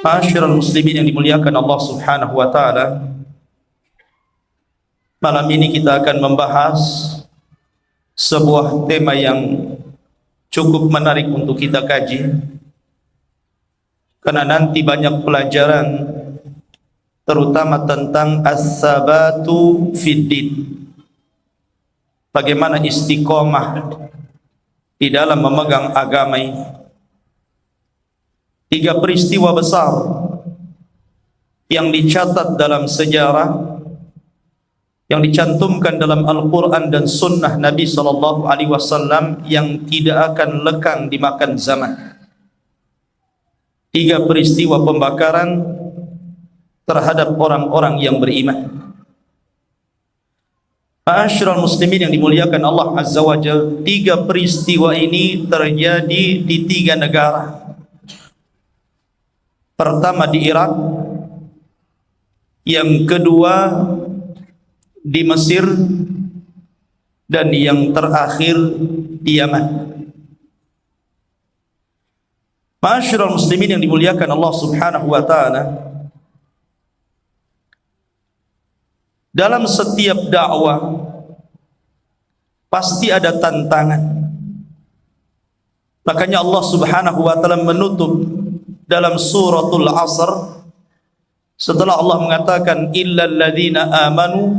Ma'asyiral muslimin yang dimuliakan Allah Subhanahu wa taala, malam ini kita akan membahas sebuah tema yang cukup menarik untuk kita kaji, karena nanti banyak pelajaran terutama tentang as-sabatu fiddin, bagaimana istiqomah di dalam memegang agama ini. 3 peristiwa besar yang dicatat dalam sejarah, yang dicantumkan dalam Al-Quran dan Sunnah Nabi SAW, yang tidak akan lekang dimakan zaman. 3 peristiwa pembakaran terhadap orang-orang yang beriman. Ma'asyiral muslimin yang dimuliakan Allah Azza wa Jalla, 3 peristiwa ini terjadi di 3 negara. Pertama di Irak, yang kedua di Mesir, dan yang terakhir di Yaman. Ma'asyiral muslimin yang dimuliakan Allah Subhanahu wa taala, dalam setiap dakwah pasti ada tantangan. Makanya Allah Subhanahu wa taala menutup dalam suratul Asr, setelah Allah mengatakan illal ladzina amanu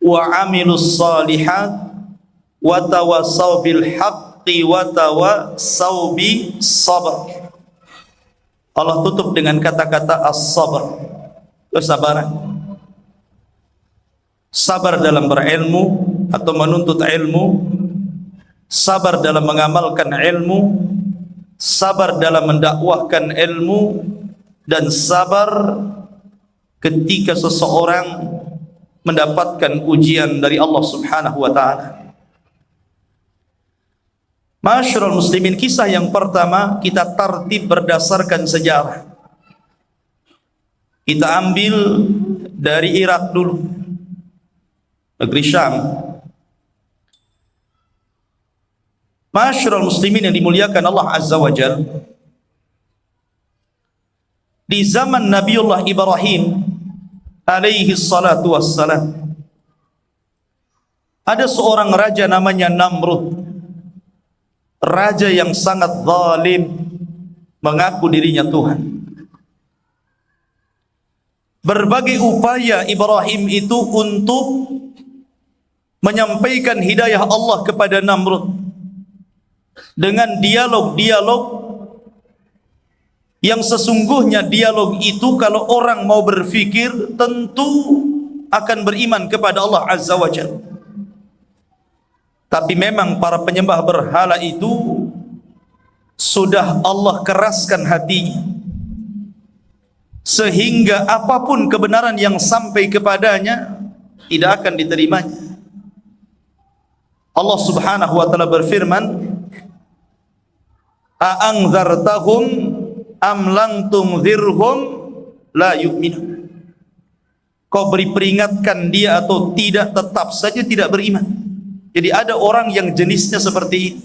wa amilus shalihat wa tawassaw bil haqqi wa tawassaw bis sabr. Allah tutup dengan kata-kata as-sabr, kesabaran. Sabar dalam berilmu atau menuntut ilmu, sabar dalam mengamalkan ilmu, sabar dalam mendakwahkan ilmu, dan sabar ketika seseorang mendapatkan ujian dari Allah Subhanahu wa taala. Ma'asyiral muslimin, kisah yang pertama kita tartib berdasarkan sejarah. Kita ambil dari Irak dulu, negeri Syam. Ma'asyiral muslimin yang dimuliakan Allah Azza wa Jalla, di zaman Nabiullah Ibrahim alaihi salatu wassalam, ada seorang raja namanya Namrud. Raja yang sangat zalim, mengaku dirinya Tuhan. Berbagai upaya Ibrahim itu untuk menyampaikan hidayah Allah kepada Namrud dengan dialog-dialog yang sesungguhnya dialog itu kalau orang mau berfikir tentu akan beriman kepada Allah Azza wa Jalla. Tapi memang para penyembah berhala itu sudah Allah keraskan hatinya, sehingga apapun kebenaran yang sampai kepadanya tidak akan diterimanya. Allah Subhanahu wa taala berfirman, a'anzartahum am lang tunzirhum la yu'minun. Kau beri peringatkan dia atau tidak, tetap saja tidak beriman. Jadi ada orang yang jenisnya seperti ini,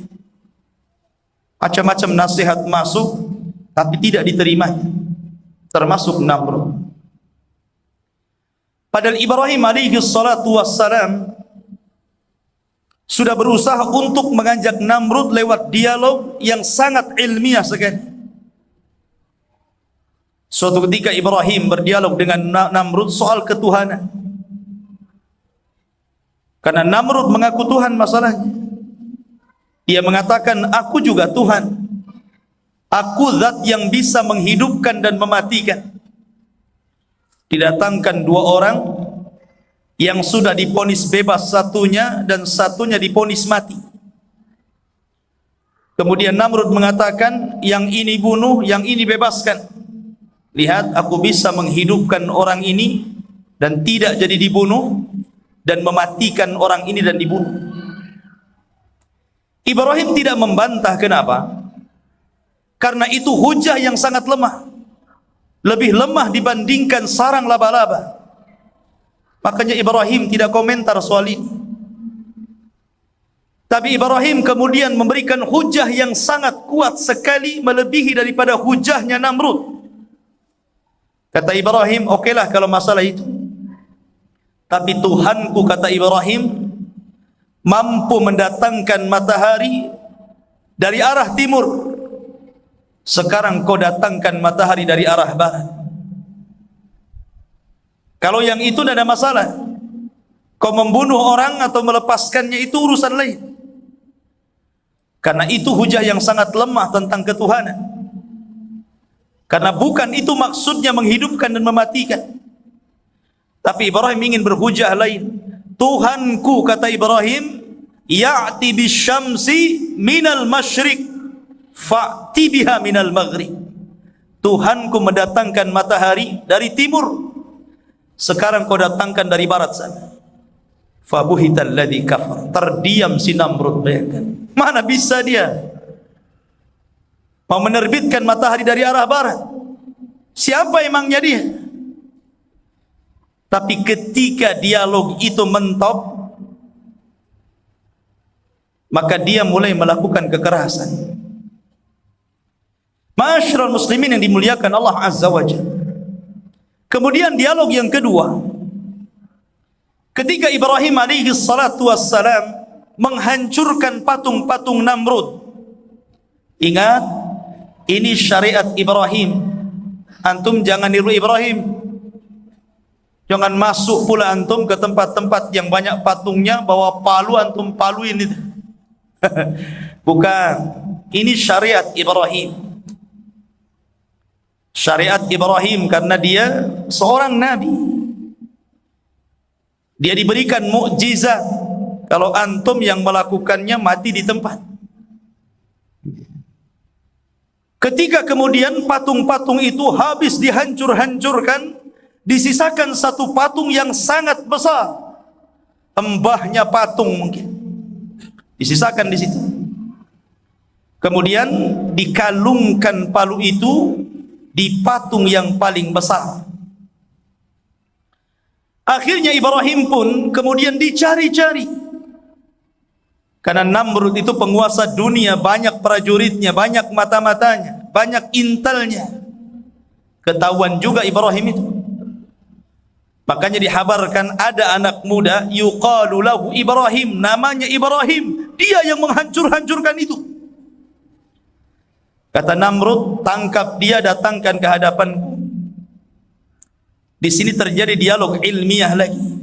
macam-macam nasihat masuk tapi tidak diterima, termasuk Namrud. Padahal Ibrahim alaihi salatu wassalam sudah berusaha untuk mengajak Namrud lewat dialog yang sangat ilmiah sekali. Suatu ketika Ibrahim berdialog dengan Namrud soal ketuhanan, karena Namrud mengaku Tuhan masalahnya. Dia mengatakan, aku juga Tuhan, aku zat yang bisa menghidupkan dan mematikan. Didatangkan 2 orang yang sudah diponis bebas satunya, dan satunya diponis mati. Kemudian Namrud mengatakan, yang ini bunuh, yang ini bebaskan. Lihat, aku bisa menghidupkan orang ini dan tidak jadi dibunuh, dan mematikan orang ini dan dibunuh. Ibrahim tidak membantah. Kenapa? Karena itu hujah yang sangat lemah, lebih lemah dibandingkan sarang laba-laba. Makanya Ibrahim tidak komentar soal ini. Tapi Ibrahim kemudian memberikan hujah yang sangat kuat sekali, melebihi daripada hujahnya Namrud. Kata Ibrahim, okeylah kalau masalah itu. Tapi Tuhanku, kata Ibrahim, mampu mendatangkan matahari dari arah timur. Sekarang kau datangkan matahari dari arah barat. Kalau yang itu tidak ada masalah. Kau membunuh orang atau melepaskannya itu urusan lain. Karena itu hujah yang sangat lemah tentang ketuhanan. Karena bukan itu maksudnya menghidupkan dan mematikan. Tapi Ibrahim ingin berhujah lain. Tuhanku, kata Ibrahim, ya'ti bisyamsi minal masyriq fa'ti biha minal maghrib. Tuhanku mendatangkan matahari dari timur. Sekarang kau datangkan dari barat sana. Fabuhital ladzi kafar. Terdiam si Namrud, bayangkan. Mana bisa dia mau menerbitkan matahari dari arah barat? Siapa emangnya dia? Tapi ketika dialog itu mentop, maka dia mulai melakukan kekerasan. Ma'asyiral muslimin yang dimuliakan Allah Azza wa Jalla. Kemudian dialog yang kedua, ketika Ibrahim alaihi salatu wassalam menghancurkan patung-patung Namrud. Ingat, ini syariat Ibrahim. Antum jangan niru Ibrahim. Jangan masuk pula antum ke tempat-tempat yang banyak patungnya, bawa palu antum paluin itu. Bukan. Ini syariat Ibrahim. Syariat Ibrahim karena dia seorang nabi. Dia diberikan mukjizat. Kalau antum yang melakukannya mati di tempat. Ketika kemudian patung-patung itu habis dihancur-hancurkan, disisakan satu patung yang sangat besar. Embahnya patung mungkin. Disisakan di situ. Kemudian dikalungkan palu itu di patung yang paling besar. Akhirnya Ibrahim pun kemudian dicari-cari. Karena Namrud itu penguasa dunia, banyak prajuritnya, banyak mata-matanya, banyak intelnya. Ketahuan juga Ibrahim itu. Makanya dihabarkan ada anak muda yuqalu lahu Ibrahim, namanya Ibrahim, dia yang menghancur-hancurkan itu. Kata Namrud, tangkap dia, datangkan ke hadapanku. Di sini terjadi dialog ilmiah lagi.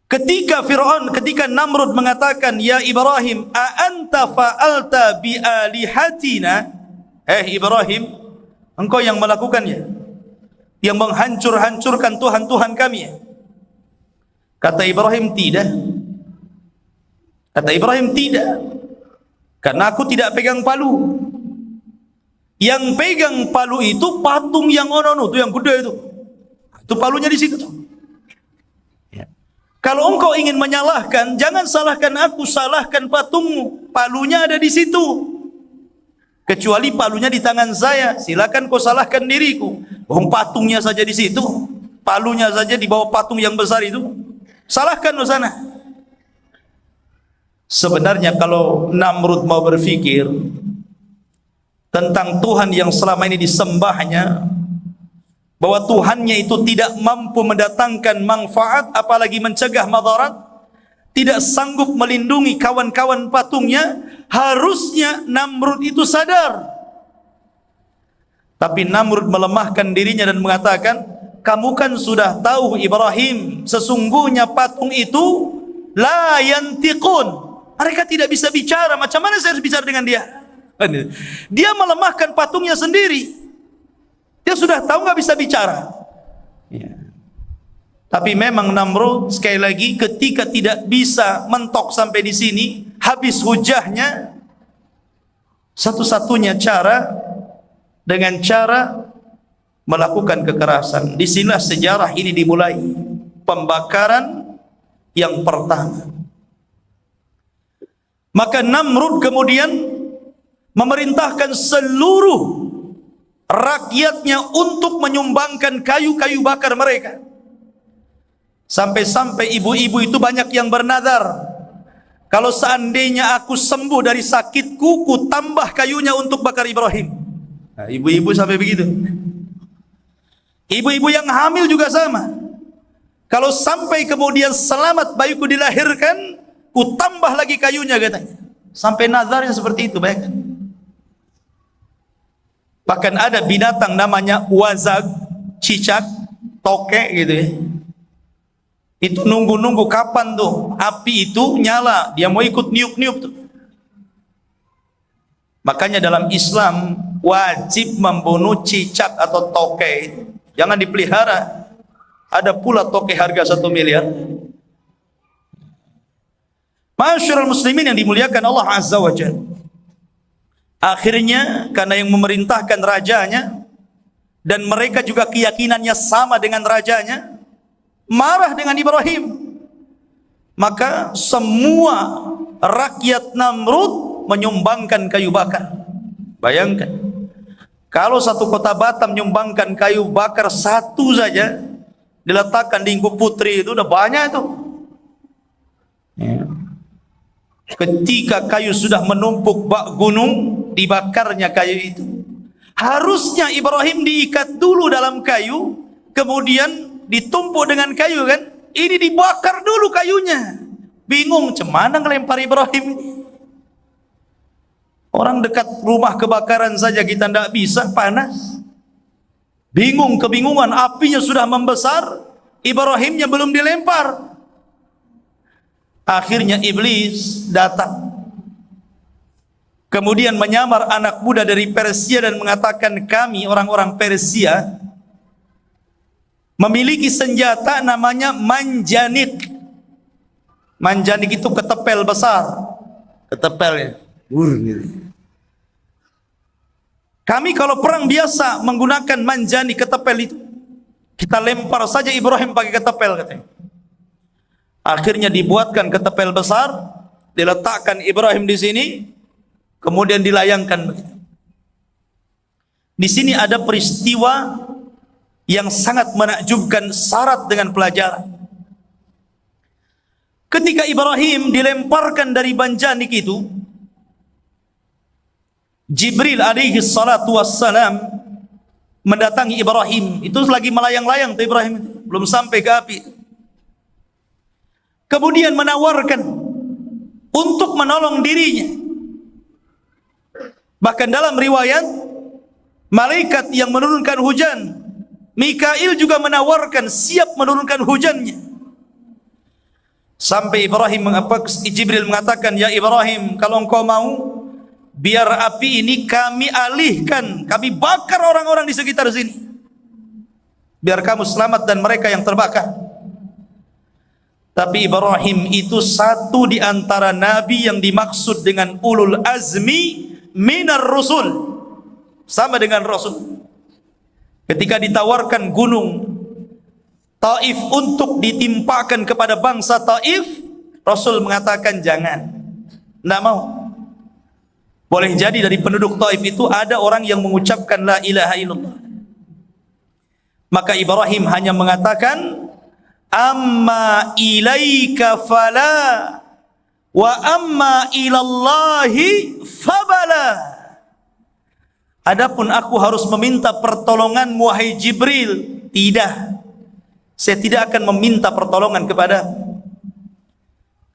Ketika Namrud mengatakan, ya Ibrahim, a anta fa'alta bi alihatina? Ibrahim, engkau yang melakukannya, yang menghancur-hancurkan Tuhan-Tuhan kami. Kata Ibrahim, tidak. Kata Ibrahim, tidak. Karena aku tidak pegang palu. Yang pegang palu itu patung yang ono itu, yang gede itu. Itu palunya di situ tuh. Ya. Kalau engkau ingin menyalahkan, jangan salahkan aku, salahkan patungmu. Palunya ada di situ. Kecuali palunya di tangan saya, silakan kau salahkan diriku. Patungnya saja di situ, palunya saja di bawah patung yang besar itu. Salahkan di sana. Sebenarnya kalau Namrud mau berfikir tentang Tuhan yang selama ini disembahnya, bahwa Tuhannya itu tidak mampu mendatangkan manfaat apalagi mencegah madarat, tidak sanggup melindungi kawan-kawan patungnya, harusnya Namrud itu sadar. Tapi Namrud melemahkan dirinya dan mengatakan, kamu kan sudah tahu Ibrahim, sesungguhnya patung itu la yantiqun, mereka tidak bisa bicara. Macam mana saya harus bicara dengan dia? Dia melemahkan patungnya sendiri. Dia sudah tahu nggak bisa bicara. Ya. Tapi memang Namrud sekali lagi ketika tidak bisa mentok sampai di sini, habis hujahnya, satu-satunya cara dengan cara melakukan kekerasan. Disinilah sejarah ini dimulai, pembakaran yang pertama. Maka Namrud kemudian memerintahkan seluruh rakyatnya untuk menyumbangkan kayu-kayu bakar mereka. Sampai-sampai ibu-ibu itu banyak yang bernadar, kalau seandainya aku sembuh dari sakitku, ku tambah kayunya untuk bakar Ibrahim. Nah, ibu-ibu sampai begitu. Ibu-ibu yang hamil juga sama. Kalau sampai kemudian selamat bayiku dilahirkan, ku tambah lagi kayunya katanya. Sampai nazarnya seperti itu, bayangkan. Bahkan ada binatang namanya wazag, cicak, tokek gitu ya. Itu nunggu-nunggu kapan tuh api itu nyala, dia mau ikut niup-niup tuh. Makanya dalam Islam wajib membunuh cicak atau tokek. Jangan dipelihara. Ada pula tokek harga 1 miliar. Masyarul muslimin yang dimuliakan Allah Azza wa Jalla. Akhirnya karena yang memerintahkan rajanya dan mereka juga keyakinannya sama dengan rajanya, marah dengan Ibrahim. Maka semua rakyat Namrud menyumbangkan kayu bakar. Bayangkan, kalau satu kota Batam menyumbangkan kayu bakar satu saja, diletakkan di Ingku Putri, itu udah banyak itu. Ya. Ketika kayu sudah menumpuk bak gunung, dibakarnya kayu itu. Harusnya Ibrahim diikat dulu dalam kayu, kemudian ditumpuk dengan kayu kan? Ini dibakar dulu kayunya. Bingung, cemana ngelempar Ibrahim ini? Orang dekat rumah kebakaran saja kita tidak bisa, panas. Bingung, kebingungan, apinya sudah membesar, Ibrahimnya belum dilempar. Akhirnya iblis datang. Kemudian menyamar anak muda dari Persia dan mengatakan, kami orang-orang Persia memiliki senjata namanya manjanik. Manjanik itu ketepel besar. Ketepelnya. Kami kalau perang biasa menggunakan manjanik, ketepel itu. Kita lempar saja Ibrahim pakai ketepel katanya. Akhirnya dibuatkan ketepel besar, diletakkan Ibrahim di sini, kemudian dilayangkan begitu. Di sini ada peristiwa yang sangat menakjubkan, syarat dengan pelajaran. Ketika Ibrahim dilemparkan dari manjanik itu, Jibril alaihi salatu wassalam mendatangi Ibrahim. Itu lagi melayang-layang tuh Ibrahim, belum sampai ke api. Kemudian menawarkan untuk menolong dirinya. Bahkan dalam riwayat, malaikat yang menurunkan hujan, Mikail juga menawarkan siap menurunkan hujannya. Sampai Jibril mengatakan, ya Ibrahim, kalau engkau mau, biar api ini kami alihkan, kami bakar orang-orang di sekitar sini, biar kamu selamat dan mereka yang terbakar. Tapi Ibrahim itu satu di antara nabi yang dimaksud dengan ulul azmi minar rusul, sama dengan Rasul. Ketika ditawarkan gunung Taif untuk ditimpakan kepada bangsa Taif, Rasul mengatakan jangan, tidak mau. Boleh jadi dari penduduk Taif itu ada orang yang mengucapkan la ilaha illallah. Maka Ibrahim hanya mengatakan, amma ilaika fala wa amma ilallahi fabala. Adapun aku harus meminta pertolongan wahai Jibril, tidak, saya tidak akan meminta pertolongan kepada.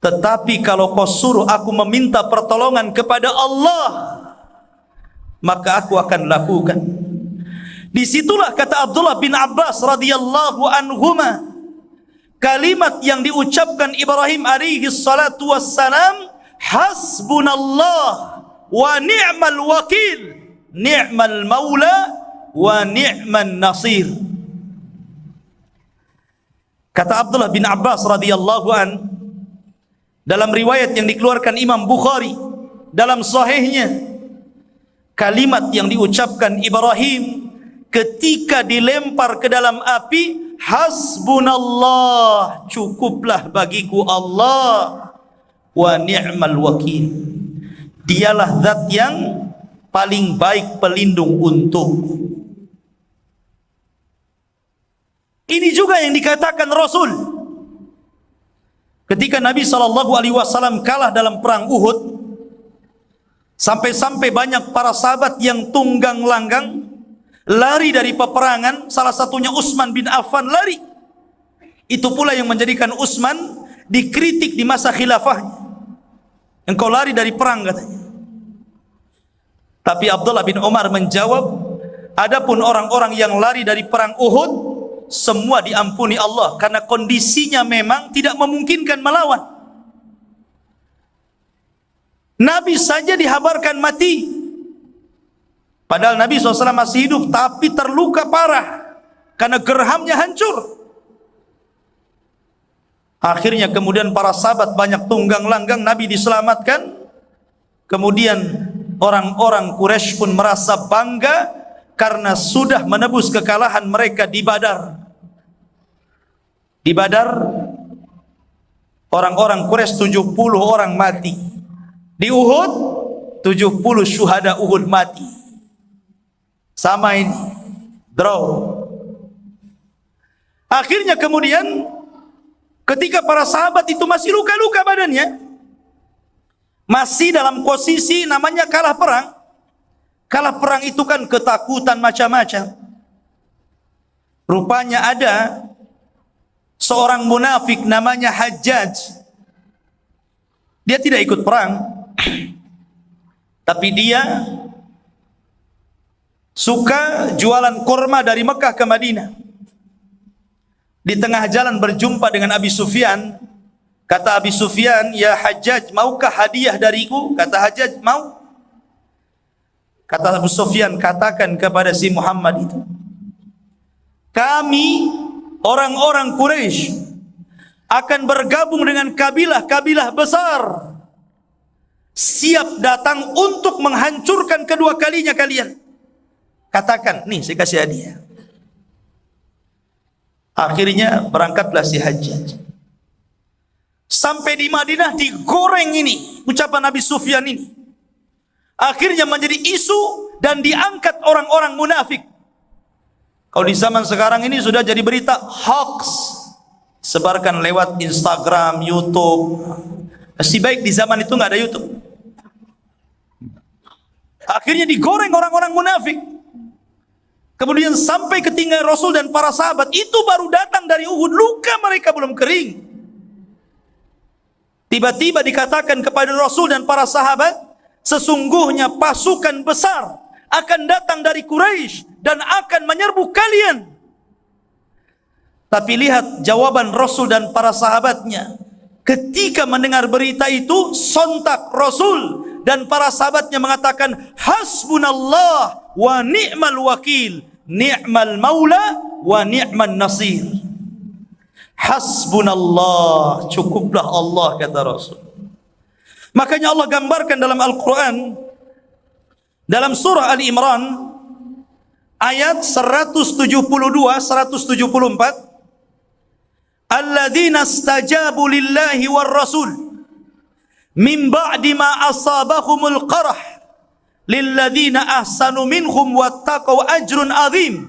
Tetapi kalau kau suruh aku meminta pertolongan kepada Allah, maka aku akan lakukan. Disitulah kata Abdullah bin Abbas radhiyallahu anhuma, kalimat yang diucapkan Ibrahim alaihi salatu wassalam, hasbunallah wa ni'mal wakil, ni'mal maula wa ni'man nasir. Kata Abdullah bin Abbas radhiyallahu an, dalam riwayat yang dikeluarkan Imam Bukhari dalam sahihnya, kalimat yang diucapkan Ibrahim ketika dilempar ke dalam api, hasbunallah, cukuplah bagiku Allah, wa ni'mal wakil, dialah zat yang paling baik pelindung untukku. Ini juga yang dikatakan Rasul ketika Nabi SAW kalah dalam perang Uhud, sampai-sampai banyak para sahabat yang tunggang langgang lari dari peperangan, salah satunya Utsman bin Affan lari. Itu pula yang menjadikan Utsman dikritik di masa khilafahnya. Engkau lari dari perang katanya. Tapi Abdullah bin Umar menjawab, adapun orang-orang yang lari dari perang Uhud, semua diampuni Allah karena kondisinya memang tidak memungkinkan melawan. Nabi saja dihabarkan mati, padahal Nabi SAW masih hidup, tapi terluka parah karena gerhamnya hancur. Akhirnya kemudian para sahabat banyak tunggang langgang, Nabi diselamatkan. Kemudian orang-orang Quraisy pun merasa bangga karena sudah menebus kekalahan mereka di Badar. Di Badar orang-orang Quraisy 70 orang mati. Di Uhud 70 syuhada Uhud mati. Sama ini, draw. Akhirnya kemudian ketika para sahabat itu masih luka-luka badannya, masih dalam posisi namanya kalah perang. Kalah perang itu kan ketakutan macam-macam. Rupanya ada seorang munafik namanya Hajjaj. Dia tidak ikut perang, tapi dia suka jualan kurma dari Mekah ke Madinah. Di tengah jalan berjumpa dengan Abi Sufyan. Kata Abi Sufyan, "Ya Hajjaj, maukah hadiah dariku?" Kata Hajjaj, "Mau." Kata Abu Sufyan, "Katakan kepada si Muhammad itu, kami orang-orang Quraisy akan bergabung dengan kabilah-kabilah besar, siap datang untuk menghancurkan kedua kalinya kalian. Katakan, nih saya kasih hadiah." Akhirnya berangkatlah si Hajjaj. Sampai di Madinah digoreng ini ucapan Nabi Sufyan ini. Akhirnya menjadi isu dan diangkat orang-orang munafik. Kalau di zaman sekarang ini sudah jadi berita hoax, sebarkan lewat Instagram, YouTube. Masih baik di zaman itu nggak ada YouTube. Akhirnya digoreng orang-orang munafik. Kemudian sampai ketinggalan Rasul dan para sahabat itu baru datang dari Uhud, luka mereka belum kering. Tiba-tiba dikatakan kepada Rasul dan para sahabat, sesungguhnya pasukan besar akan datang dari Quraisy dan akan menyerbu kalian. Tapi lihat jawaban Rasul dan para sahabatnya. Ketika mendengar berita itu, sontak Rasul dan para sahabatnya mengatakan, "Hasbunallah wa ni'mal wakil, ni'mal maula wa ni'man nasir." Hasbunallah, cukuplah Allah, kata Rasul. Makanya Allah gambarkan dalam Al-Quran, dalam surah Ali Imran ayat 172-174, alladzina istajabu lillahi war rasul min ba'di ma asabahumul qarah lilladzina ahsanu minhum wattaqau ajrun azim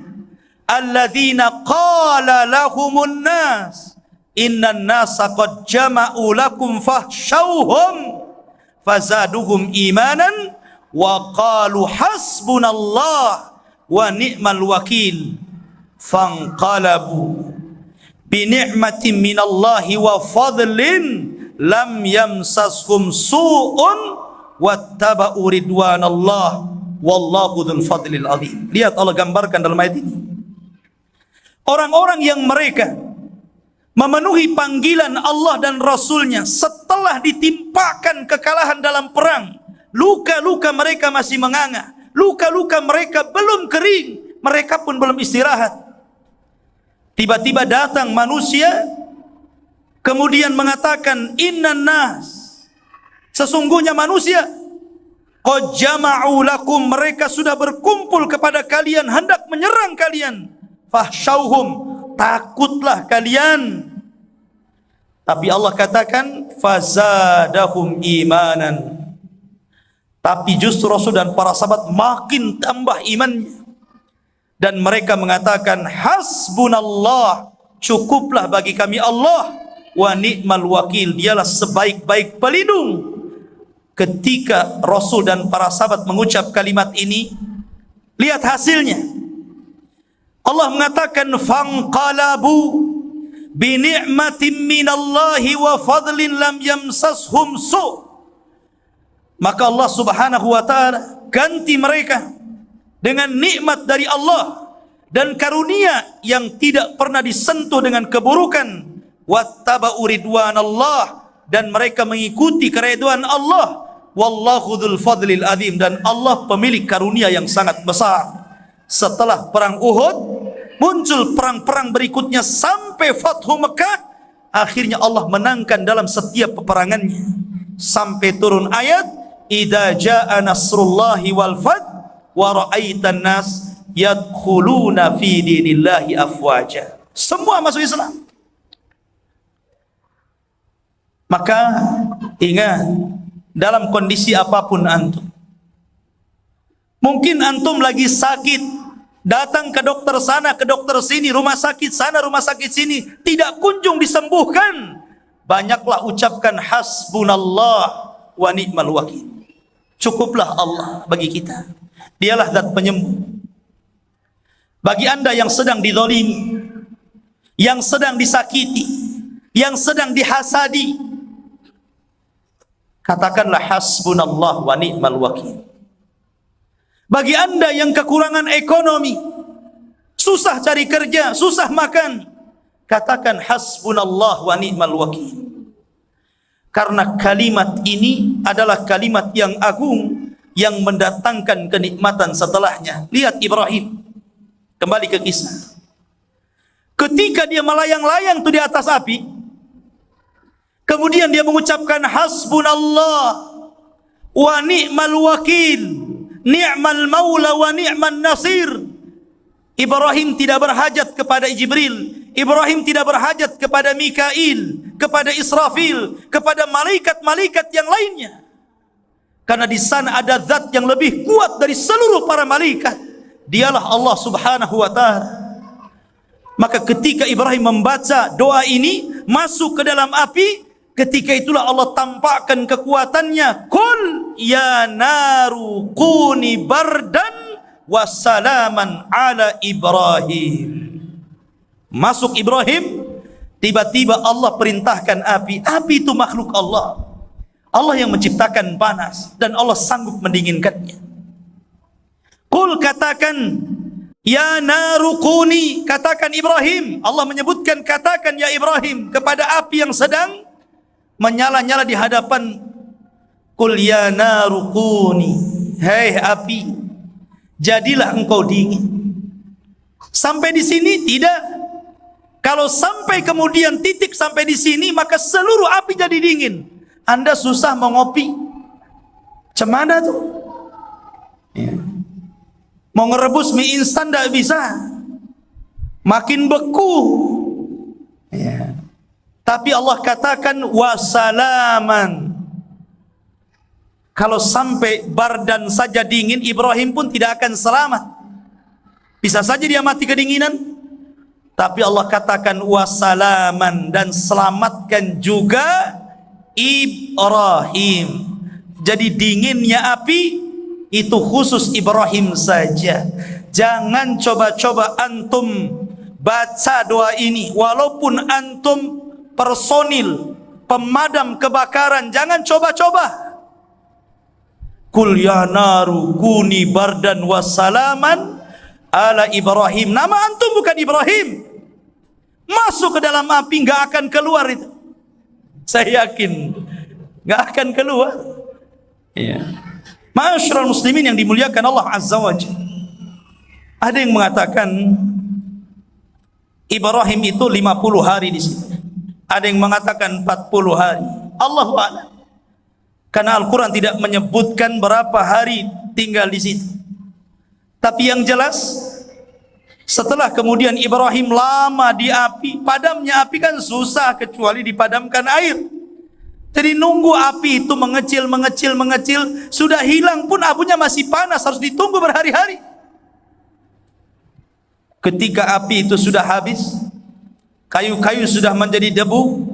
alladzina qala lahumun nas innan nasa qad jama'u lakum fahshawhum fazaduhum imanan wa qalu hasbunallah wa ni'mal wakil fanqalabu bi ni'matin minallahi wa fadlin lam yamsashum su'un wattaba'u ridwanallah wallahu dzul fadlil azim. Lihat Allah gambarkan dalam ayat ini orang-orang yang mereka memenuhi panggilan Allah dan Rasulnya setelah ditimpakan kekalahan dalam perang. Luka-luka mereka masih menganga, luka-luka mereka belum kering, mereka pun belum istirahat. Tiba-tiba datang manusia kemudian mengatakan, innan nas, sesungguhnya manusia qad jama'u lakum, mereka sudah berkumpul kepada kalian, hendak menyerang kalian. Fahsyauhum, takutlah kalian. Tapi Allah katakan fazadahum imanan. Tapi justru Rasul dan para sahabat makin tambah imannya. Dan mereka mengatakan hasbunallah, cukuplah bagi kami Allah, wa ni'mal wakil, dialah sebaik-baik pelindung. Ketika Rasul dan para sahabat mengucap kalimat ini, lihat hasilnya. Allah mengatakan fanqalabu bi ni'matin minallahi wa fadlin lam yamsashum su'. Maka Allah Subhanahu wa taala ganti mereka dengan nikmat dari Allah dan karunia yang tidak pernah disentuh dengan keburukan. Wattaba'u ridwanallah, dan mereka mengikuti keridhaan Allah. Wallahu dzul fadlil azim, dan Allah pemilik karunia yang sangat besar. Setelah perang Uhud, muncul perang-perang berikutnya sampai Fathu Mekah. Akhirnya Allah menangkan dalam setiap peperangannya, sampai turun ayat idza jaa nasrullahi wal fath wa ra'aitan nas yadkhuluna fi dinillahi afwaja. Semua masuk Islam. Maka ingat, dalam kondisi apapun antum, mungkin antum lagi sakit, datang ke dokter sana, ke dokter sini, rumah sakit sana, rumah sakit sini, tidak kunjung disembuhkan. Banyaklah ucapkan hasbunallah wa ni'mal wakil. Cukuplah Allah bagi kita, dialah zat penyembuh. Bagi anda yang sedang dizalimi, yang sedang disakiti, yang sedang dihasadi, katakanlah hasbunallah wa ni'mal wakil. Bagi anda yang kekurangan ekonomi, susah cari kerja, susah makan, katakan hasbunallah wa ni'mal wakil. Karena kalimat ini adalah kalimat yang agung, yang mendatangkan kenikmatan setelahnya. Lihat Ibrahim, kembali ke kisah. Ketika dia melayang-layang tuh di atas api, kemudian dia mengucapkan hasbunallah wa ni'mal wakil, ni'mal maula wa ni'man nasir. Ibrahim tidak berhajat kepada Jibril, Ibrahim tidak berhajat kepada Mikail, kepada Israfil, kepada malaikat-malaikat yang lainnya. Karena di sana ada zat yang lebih kuat dari seluruh para malaikat. Dialah Allah Subhanahu wa taala. Maka ketika Ibrahim membaca doa ini, masuk ke dalam api, ketika itulah Allah tampakkan kekuatannya. Qul ya naru kuni bardan wassalaman ala Ibrahim. Masuk Ibrahim, tiba-tiba Allah perintahkan api. Api itu makhluk Allah. Allah yang menciptakan panas, dan Allah sanggup mendinginkannya. Qul, katakan, ya naru kuni, katakan Ibrahim. Allah menyebutkan katakan ya Ibrahim kepada api yang sedang menyala-nyala di hadapan. Qul ya naru kuni, hei api, jadilah engkau dingin. Sampai di sini tidak. Kalau sampai kemudian titik sampai di sini, maka seluruh api jadi dingin. Anda susah mau ngopi, cemana tuh? Ya. Mau ngerebus mie instan tidak bisa, makin beku. Ya. Tapi Allah katakan wasalaman. Kalau sampai bardan saja dingin, Ibrahim pun tidak akan selamat. Bisa saja dia mati kedinginan. Tapi Allah katakan wasalaman, dan selamatkan juga Ibrahim. Jadi dinginnya api itu khusus Ibrahim saja. Jangan coba-coba antum baca doa ini, walaupun antum personil pemadam kebakaran, jangan coba-coba. Kul ya naru kuni bardan wassalaman ala Ibrahim. Nama antum bukan Ibrahim. Masuk ke dalam api, nggak akan keluar itu. Saya yakin nggak akan keluar. Ya. Ma'asyiral muslimin yang dimuliakan Allah Azza wa Jalla. Ada yang mengatakan Ibrahim itu 50 hari di situ. Ada yang mengatakan 40 hari. Allahu a'lam. Karena Al-Quran tidak menyebutkan berapa hari tinggal di situ. Tapi yang jelas, setelah kemudian Ibrahim lama di api, padamnya api kan susah kecuali dipadamkan air. Jadi nunggu api itu mengecil, sudah hilang pun abunya masih panas, harus ditunggu berhari-hari. Ketika api itu sudah habis, kayu-kayu sudah menjadi debu,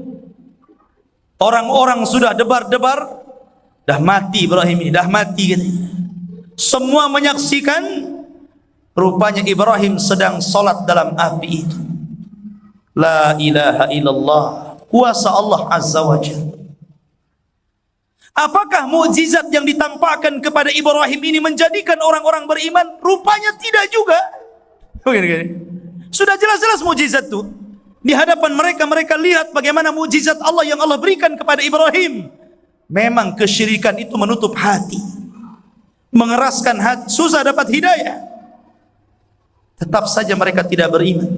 orang-orang sudah debar-debar, dah mati Ibrahim ini, dah mati gitu. Semua menyaksikan Rupanya Ibrahim sedang solat dalam api itu. La ilaha illallah, kuasa Allah Azza wa Jalla. Apakah mukjizat yang ditampakkan kepada Ibrahim ini menjadikan orang-orang beriman? Rupanya tidak juga. Sudah jelas-jelas mukjizat itu. Di hadapan mereka, mereka lihat bagaimana mukjizat Allah yang Allah berikan kepada Ibrahim. Memang kesyirikan itu menutup hati, mengeraskan hati, susah dapat hidayah. Tetap saja mereka tidak beriman.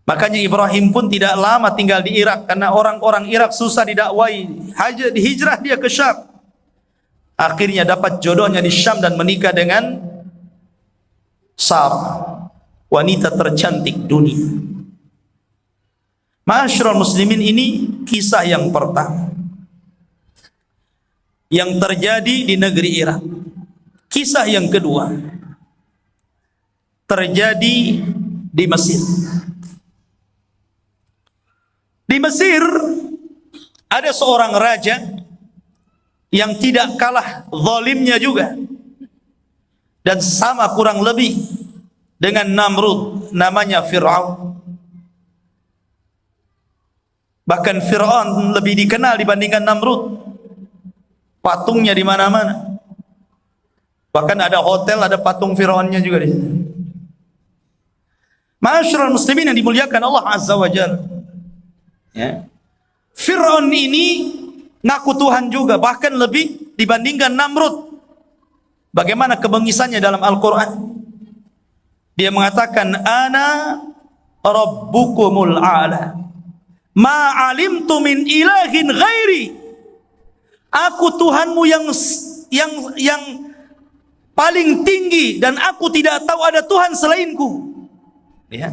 Makanya Ibrahim pun tidak lama tinggal di Irak, karena orang-orang Irak susah didakwai. Hijrah dia ke Syam. Akhirnya dapat jodohnya di Syam dan menikah dengan Sarah, wanita tercantik dunia. Ma'asyiral muslimin, ini kisah yang pertama yang terjadi di negeri Irak. Kisah yang kedua terjadi di Mesir. Di Mesir ada seorang raja yang tidak kalah zalimnya juga, dan sama kurang lebih dengan Namrud, namanya Fir'aun. Bahkan Fir'aun lebih dikenal dibandingkan Namrud. Patungnya di mana-mana. Bahkan ada hotel, ada patung Fir'aunnya juga di situ. Ma'asyiral muslimin yang dimuliakan Allah Azza wa Jalla. Ya. Fir'aun ini ngaku Tuhan juga, bahkan lebih dibandingkan Namrud. Bagaimana kebengisannya dalam Al-Quran? Dia mengatakan, Ana Rabbukumul A'la, ma alimtu min ilahin ghairi. Aku Tuhanmu yang paling tinggi, dan aku tidak tahu ada Tuhan selainku. Ya.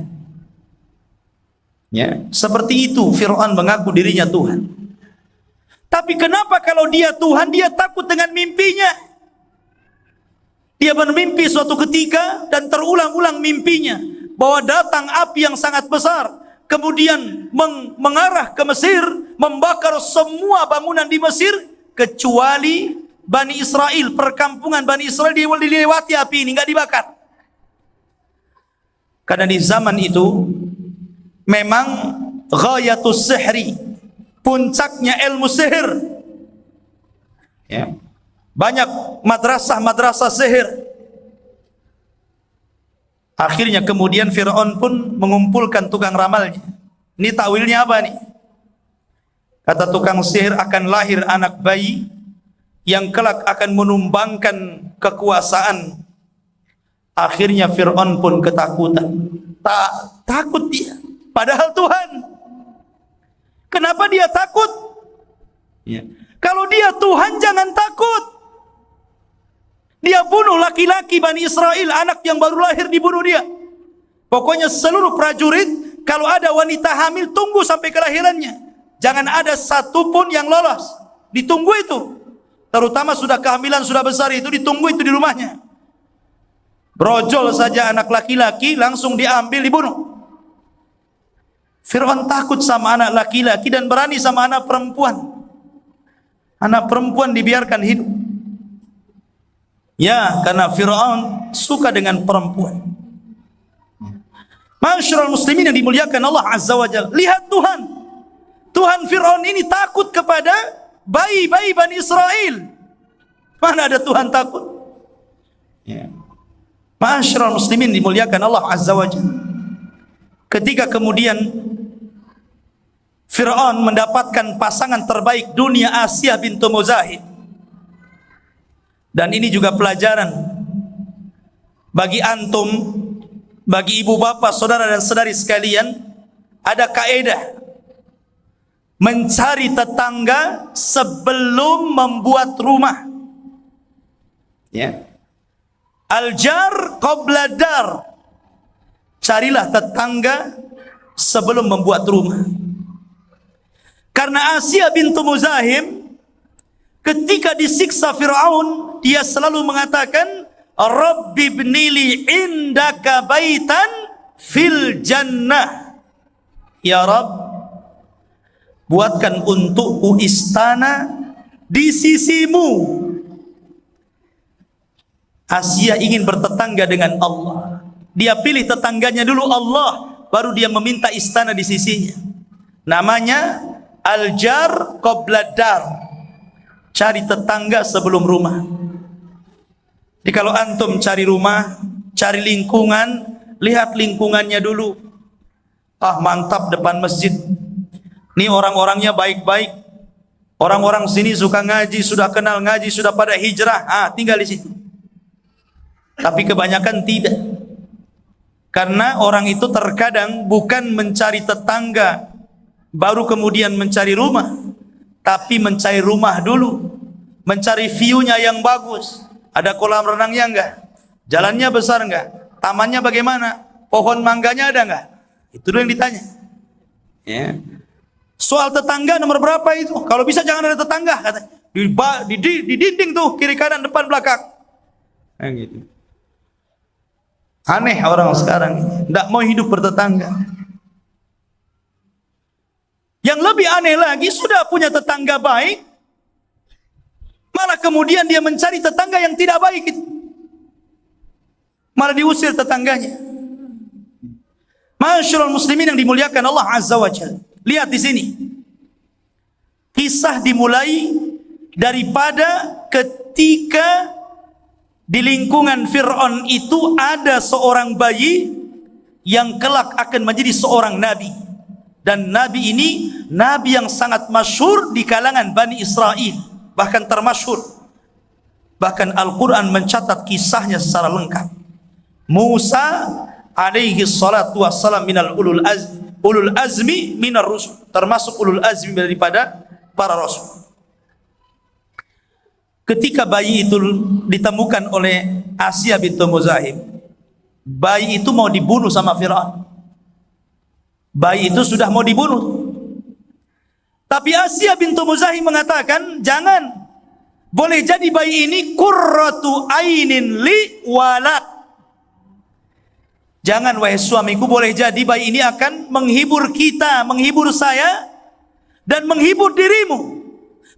Ya, seperti itu Fir'aun mengaku dirinya Tuhan. Tapi kenapa kalau dia Tuhan, dia takut dengan mimpinya? Dia bermimpi suatu ketika dan terulang-ulang mimpinya bahwa datang api yang sangat besar, kemudian mengarah ke Mesir, membakar semua bangunan di Mesir kecuali Bani Israel. Perkampungan Bani Israel dilewati api ini, nggak dibakar. Karena di zaman itu memang ghayatus sihri, puncaknya ilmu sihir. Ya. Banyak madrasah-madrasah sihir. Akhirnya kemudian Fir'aun pun mengumpulkan tukang ramalnya. Ini takwilnya apa nih? Kata tukang sihir, akan lahir anak bayi yang kelak akan menumbangkan kekuasaan. Akhirnya Fir'aun pun ketakutan. Takut dia, padahal Tuhan. Kenapa dia takut? Ya. Kalau dia Tuhan, jangan takut. Dia bunuh laki-laki Bani Israel, anak yang baru lahir dibunuh dia. Pokoknya seluruh prajurit, kalau ada wanita hamil, tunggu sampai kelahirannya. Jangan ada satupun yang lolos. Ditunggu itu. Terutama sudah kehamilan, sudah besar itu, ditunggu itu di rumahnya. Brojol saja anak laki-laki, langsung diambil, dibunuh. Fir'aun takut sama anak laki-laki dan berani sama anak perempuan. Anak perempuan dibiarkan hidup. Ya, karena Fir'aun suka dengan perempuan. Ma'asyiral muslimin yang dimuliakan Allah Azza wa Jalla. Lihat Tuhan. Tuhan Fir'aun ini takut kepada bayi-bayi Bani Israel. Mana ada Tuhan takut? Ya. Ma'asyiral muslimin dimuliakan Allah Azza wa Jalla. Ketika kemudian Fir'aun mendapatkan pasangan terbaik dunia, Asia bintu Muzahid. Dan ini juga pelajaran bagi antum, bagi ibu bapak, saudara dan saudari sekalian. Ada kaidah mencari tetangga sebelum membuat rumah. Ya. Al-jar qabla dar. Carilah tetangga sebelum membuat rumah. Karena Asia bintu Muzahim ketika disiksa Fir'aun, dia selalu mengatakan, Rabbi ibnili indaka baitan fil jannah. Ya Rabb, buatkan untukku istana di sisimu. Asia ingin bertetangga dengan Allah. Dia pilih tetangganya dulu Allah, baru dia meminta istana di sisinya. Namanya al-jar qabla dar. Cari tetangga sebelum rumah. Jadi kalau antum cari rumah, cari lingkungan, lihat lingkungannya dulu. Ah, mantap depan masjid. Ini orang-orangnya baik-baik. Orang-orang sini suka ngaji, sudah kenal ngaji, sudah pada hijrah. Ah, tinggal di situ. Tapi kebanyakan tidak. Karena orang itu terkadang bukan mencari tetangga baru kemudian mencari rumah, tapi mencari rumah dulu, mencari view-nya yang bagus. Ada kolam renangnya enggak? Jalannya besar enggak? Tamannya bagaimana? Pohon mangganya ada enggak? Itu dulu yang ditanya. Ya. Soal tetangga nomor berapa itu? Kalau bisa jangan ada tetangga, katanya. Di dinding tuh, kiri kanan depan belakang. Nah, gitu. Aneh orang sekarang, tidak mau hidup bertetangga. Yang lebih aneh lagi, sudah punya tetangga baik, malah kemudian dia mencari tetangga yang tidak baik itu. Malah diusir tetangganya. Masyaallah muslimin yang dimuliakan Allah Azza wa Jalla. Lihat di sini. Kisah dimulai daripada ketika di lingkungan Fir'aun itu ada seorang bayi yang kelak akan menjadi seorang nabi. Dan nabi ini nabi yang sangat masyhur di kalangan Bani Israel, bahkan termasyhur. Bahkan Al-Quran mencatat kisahnya secara lengkap. Musa alaihi salatu wassalam minal ulul azmi minar rusul, termasuk ulul azmi daripada para rasul. Ketika bayi itu ditemukan oleh Asia bintu Muzahim, bayi itu mau dibunuh sama Fir'aun. Bayi itu sudah mau dibunuh. Tapi Asia bintu Muzahim mengatakan, jangan. Boleh jadi bayi ini qurratu ainin li walak. Jangan wahai suamiku, boleh jadi bayi ini akan menghibur kita, menghibur saya, dan menghibur dirimu.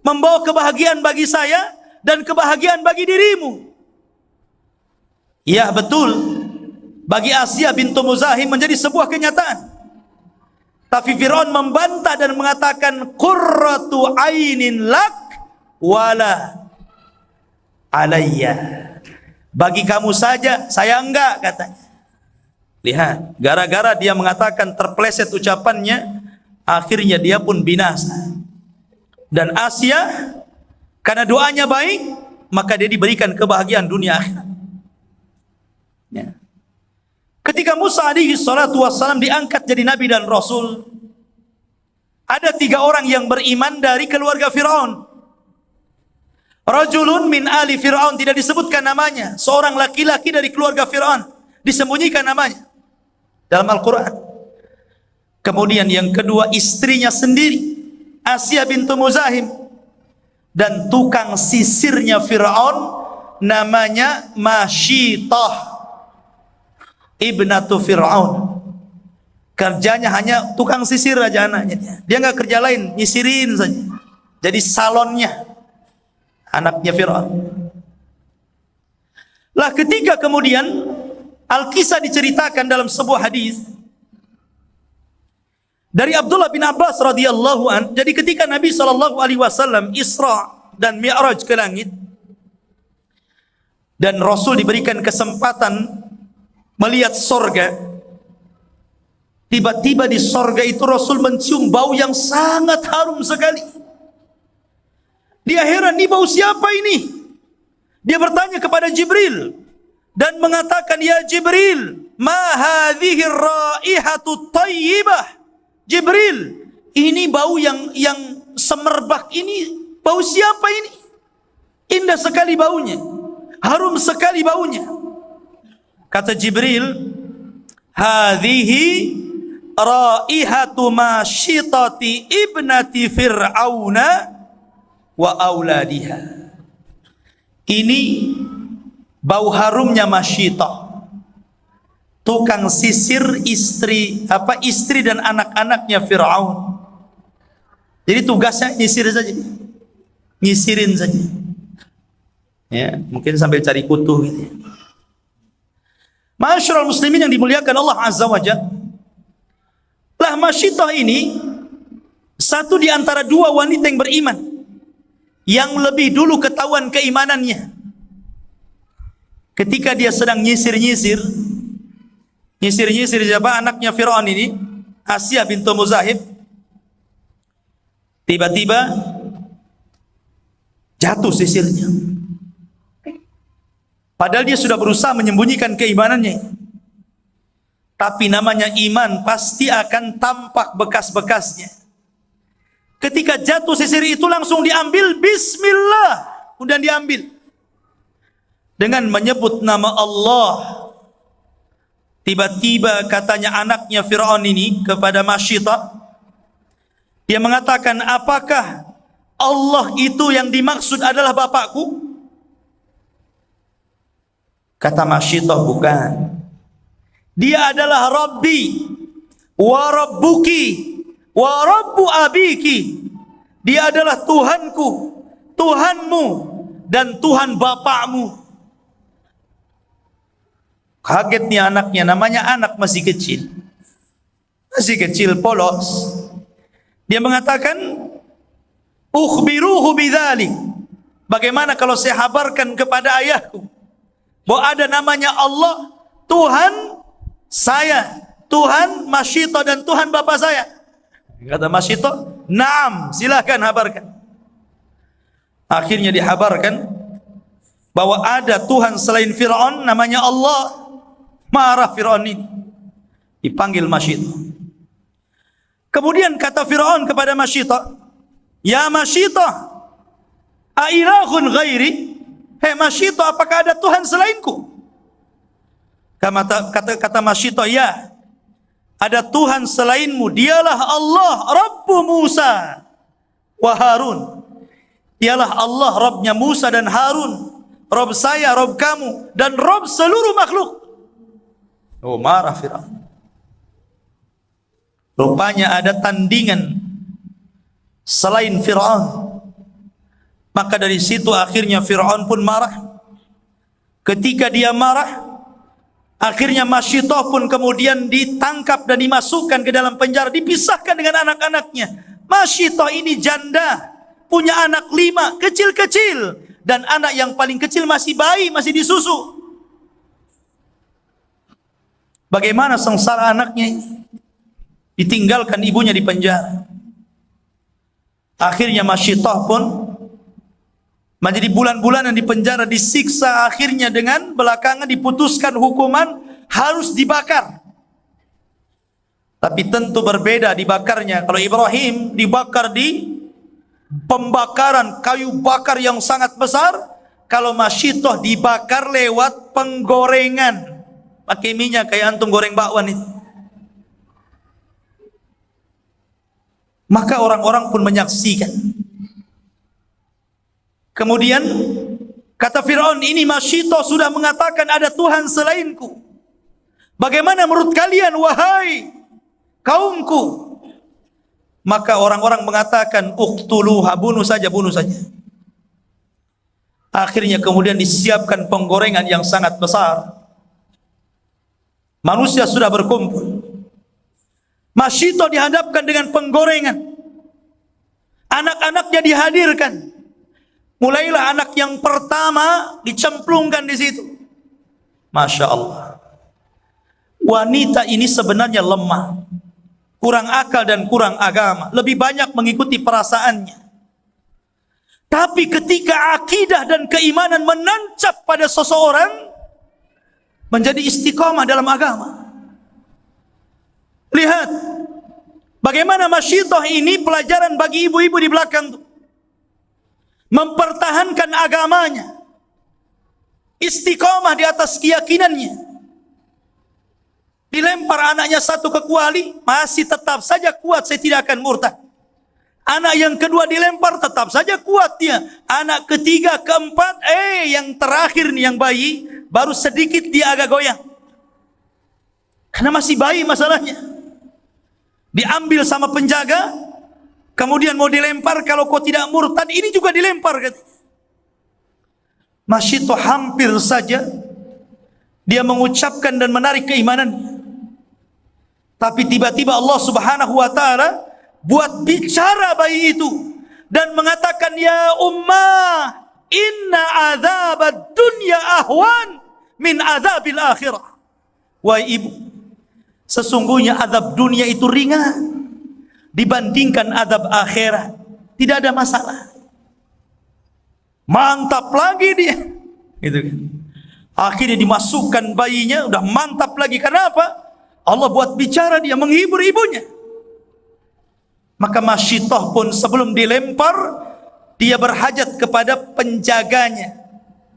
Membawa kebahagiaan bagi saya dan kebahagiaan bagi dirimu. Ya betul, bagi Asia bintu Muzahim menjadi sebuah kenyataan. Tapi Fir'aun membantah dan mengatakan qurratu ainin lak wala alayya. Bagi kamu saja, saya enggak, katanya. Lihat, gara-gara dia mengatakan terpleset ucapannya, akhirnya dia pun binasa. Dan Asia, karena doanya baik, maka dia diberikan kebahagiaan dunia akhirat. Ya. Ketika Musa alaihi salatu wassalam diangkat jadi nabi dan rasul, ada 3 orang yang beriman dari keluarga Fir'aun. Rajulun min ali Fir'aun, tidak disebutkan namanya. Seorang laki-laki dari keluarga Fir'aun, disembunyikan namanya dalam Al-Quran. Kemudian yang kedua, istrinya sendiri, Asia bintu Muzahim. Dan tukang sisirnya Fir'aun namanya Masyitah ibnatu Fir'aun. Kerjanya hanya tukang sisir aja anaknya. Dia nggak kerja lain, nyisirin saja. Jadi salonnya anaknya Fir'aun. Lah ketika kemudian Al-Kisah diceritakan dalam sebuah hadis dari Abdullah bin Abbas radhiyallahu an. Jadi ketika Nabi SAW Isra dan Mi'raj ke langit, dan Rasul diberikan kesempatan melihat sorga, tiba-tiba di sorga itu Rasul mencium bau yang sangat harum sekali. Dia heran, ini bau siapa ini? Dia bertanya kepada Jibril dan mengatakan, ya Jibril, ma hadhihi raihatu thayyibah. Jibril, ini bau yang semerbak ini, bau siapa ini? Indah sekali baunya, harum sekali baunya. Kata Jibril, hadhihi raihatu masyitati ibnati fir'auna wa auladiha. Ini bau harumnya Masyitah, tukang sisir istri dan anak-anaknya Fir'aun. Jadi tugasnya nyisir saja, nyisirin saja. Ya, mungkin sambil cari kutu gitu. Ma'asyiral muslimin yang dimuliakan Allah Azza wa Jalla. Lah Masyitah ini satu di antara dua wanita yang beriman yang lebih dulu ketahuan keimanannya. Ketika dia sedang nyisir siapa anaknya Fir'aun ini, Asiyah bintu Muzahib, tiba-tiba jatuh sisirnya. Padahal dia sudah berusaha menyembunyikan keimanannya. Tapi namanya iman pasti akan tampak bekas-bekasnya. Ketika jatuh sisir itu langsung diambil, bismillah, kemudian diambil dengan menyebut nama Allah. Tiba-tiba katanya anaknya Fir'aun ini kepada Masyitah, dia mengatakan, apakah Allah itu yang dimaksud adalah bapakku? Kata Masyitah, bukan. Dia adalah Rabbi wa Rabbuki wa Rabbu abiki. Dia adalah Tuhanku, Tuhanmu, dan Tuhan bapakmu. Kaget nih anaknya, namanya anak masih kecil, polos. Dia mengatakan, ukhbiruhu bidzalik. Bagaimana kalau saya habarkan kepada ayahku bahwa ada namanya Allah, Tuhan saya, Tuhan Masyitah dan Tuhan bapak saya? Kata Masyitah, "Naam, silakan habarkan." Akhirnya dihabarkan bahwa ada Tuhan selain Fir'aun namanya Allah. Marah Fir'aun ini, dipanggil Masyitah. Kemudian kata Fir'aun kepada Masyitah, "Ya Masyitah, ailahun ghairi?" Hei Masyitah, apakah ada Tuhan selainku? Kata Masyitah, ya, ada Tuhan selainmu. Dialah Allah, Rabbu Musa wa Harun. Dialah Allah, Rabbnya Musa dan Harun. Rabb saya, Rabb kamu, dan Rabb seluruh makhluk. Oh, marah Fir'aun. Rupanya ada tandingan selain Fir'aun. Maka dari situ akhirnya Fir'aun pun marah. Ketika dia marah, akhirnya Masyitah pun kemudian ditangkap dan dimasukkan ke dalam penjara, dipisahkan dengan anak-anaknya. Masyitah ini janda, punya anak 5, kecil-kecil, dan anak yang paling kecil masih bayi, masih disusu. Bagaimana sengsara anaknya ini? Ditinggalkan ibunya di penjara. Akhirnya Masyitah pun menjadi bulan-bulan yang di penjara, disiksa, akhirnya dengan belakangan diputuskan hukuman harus dibakar. Tapi tentu berbeda dibakarnya. Kalau Ibrahim dibakar di pembakaran kayu bakar yang sangat besar, kalau Masyitah dibakar lewat penggorengan, pakai minyak kayak antum goreng bakwan itu. Maka orang-orang pun menyaksikan. Kemudian kata Fir'aun, ini Masyitah sudah mengatakan ada Tuhan selainku. Bagaimana menurut kalian wahai kaumku? Maka orang-orang mengatakan, uqtuluha, bunuh saja. Akhirnya kemudian disiapkan penggorengan yang sangat besar. Manusia sudah berkumpul. Masyitah dihadapkan dengan penggorengan. Anak-anaknya dihadirkan. Mulailah anak yang pertama dicemplungkan di situ. Masya Allah. Wanita ini sebenarnya lemah, kurang akal dan kurang agama, lebih banyak mengikuti perasaannya. Tapi ketika akidah dan keimanan menancap pada seseorang, menjadi istiqamah dalam agama. Lihat bagaimana Masyitah ini pelajaran bagi ibu-ibu di belakang itu. Mempertahankan agamanya, istiqamah di atas keyakinannya. Dilempar anaknya satu ke kuali, masih tetap saja kuat, saya tidak akan murtad. Anak yang kedua dilempar, tetap saja kuat dia. Anak ketiga, keempat, yang terakhir nih yang bayi, baru sedikit dia agak goyang. Karena masih bayi masalahnya. Diambil sama penjaga, kemudian mau dilempar, kalau kau tidak murtad, ini juga dilempar. Masyitah hampir saja dia mengucapkan dan menarik keimanan. Tapi tiba-tiba Allah Subhanahu wa taala buat bicara bayi itu dan mengatakan, ya ummah, inna adzabad dunya ahwan min adzabil akhirah. Wahai ibu, sesungguhnya azab dunia itu ringan dibandingkan azab akhirat. Tidak ada masalah. Mantap lagi dia. Gitu kan. Akhirnya dimasukkan bayinya, udah mantap lagi. Kenapa? Allah buat bicara, dia menghibur ibunya. Maka Masyitah pun sebelum dilempar, dia berhajat kepada penjaganya.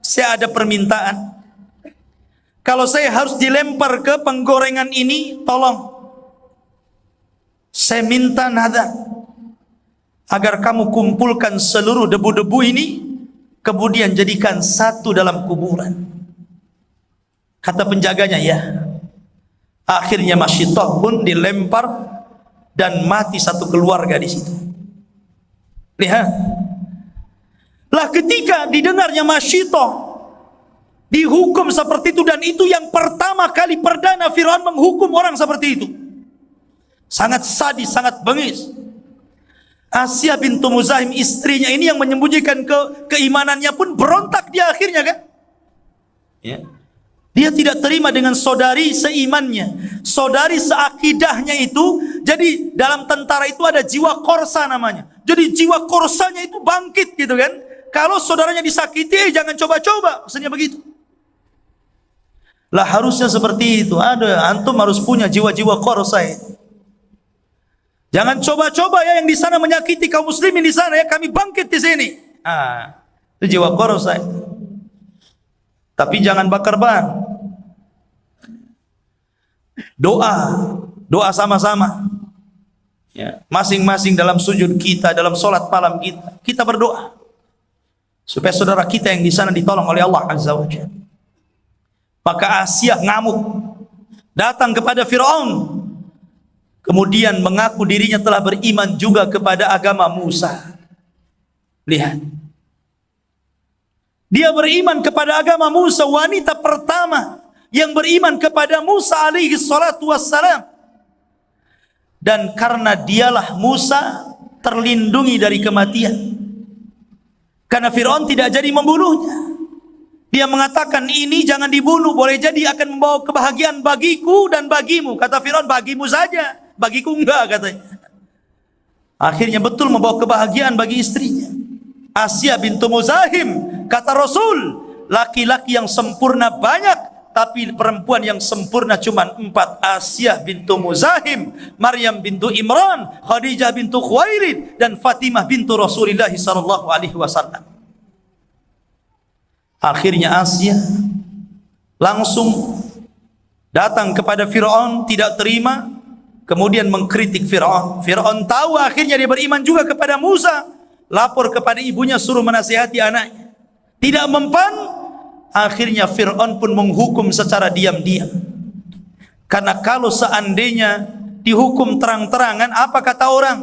Saya ada permintaan. Kalau saya harus dilempar ke penggorengan ini, tolong saya minta nazar agar kamu kumpulkan seluruh debu-debu ini, kemudian jadikan satu dalam kuburan. Kata penjaganya, ya. Akhirnya Masyitah pun dilempar dan mati satu keluarga di situ. Lihat. Lah ketika didengarnya Masyitah dihukum seperti itu, dan itu yang pertama kali perdana Firaun menghukum orang seperti itu. Sangat sadis, sangat bengis. Asia bintu Muzahim, istrinya ini yang menyembunyikan keimanannya pun berontak di akhirnya kan. Ya. Dia tidak terima dengan saudari seimannya, saudari seakidahnya itu. Jadi dalam tentara itu ada jiwa korsa namanya. Jadi jiwa korsanya itu bangkit gitu kan. Kalau saudaranya disakiti, jangan coba-coba, maksudnya begitu. Lah harusnya seperti itu. Ada, antum harus punya jiwa-jiwa korsa itu. Jangan coba-coba ya yang di sana menyakiti kaum muslimin di sana ya, kami bangkit di sini. Itu jiwa korsa itu. Tapi jangan bakar ban. Doa sama-sama. Ya, masing-masing dalam sujud kita, dalam solat malam kita berdoa supaya saudara kita yang di sana ditolong oleh Allah Azza wa Jalla. Maka Asia ngamuk, datang kepada Firaun, kemudian mengaku dirinya telah beriman juga kepada agama Musa. Lihat, dia beriman kepada agama Musa, wanita pertama yang beriman kepada Musa alaihi salatu wassalam. Dan karena dialah Musa terlindungi dari kematian, karena Firaun tidak jadi membunuhnya. Dia mengatakan, ini jangan dibunuh, boleh jadi akan membawa kebahagiaan bagiku dan bagimu. Kata Firaun, bagimu saja, bagiku enggak, katanya. Akhirnya betul membawa kebahagiaan bagi istrinya. Asia bintu Muzahim, kata Rasul, laki-laki yang sempurna banyak, tapi perempuan yang sempurna cuma 4. Asia bintu Muzahim, Maryam bintu Imran, Khadijah bintu Khuwailid, dan Fatimah bintu Rasulullah sallallahu alaihi wasallam. Akhirnya Asia langsung datang kepada Firaun, tidak terima, kemudian mengkritik Firaun. Firaun tahu akhirnya dia beriman juga kepada Musa, lapor kepada ibunya suruh menasihati anaknya. Tidak mempan, akhirnya Firaun pun menghukum secara diam-diam. Karena kalau seandainya dihukum terang-terangan, apa kata orang?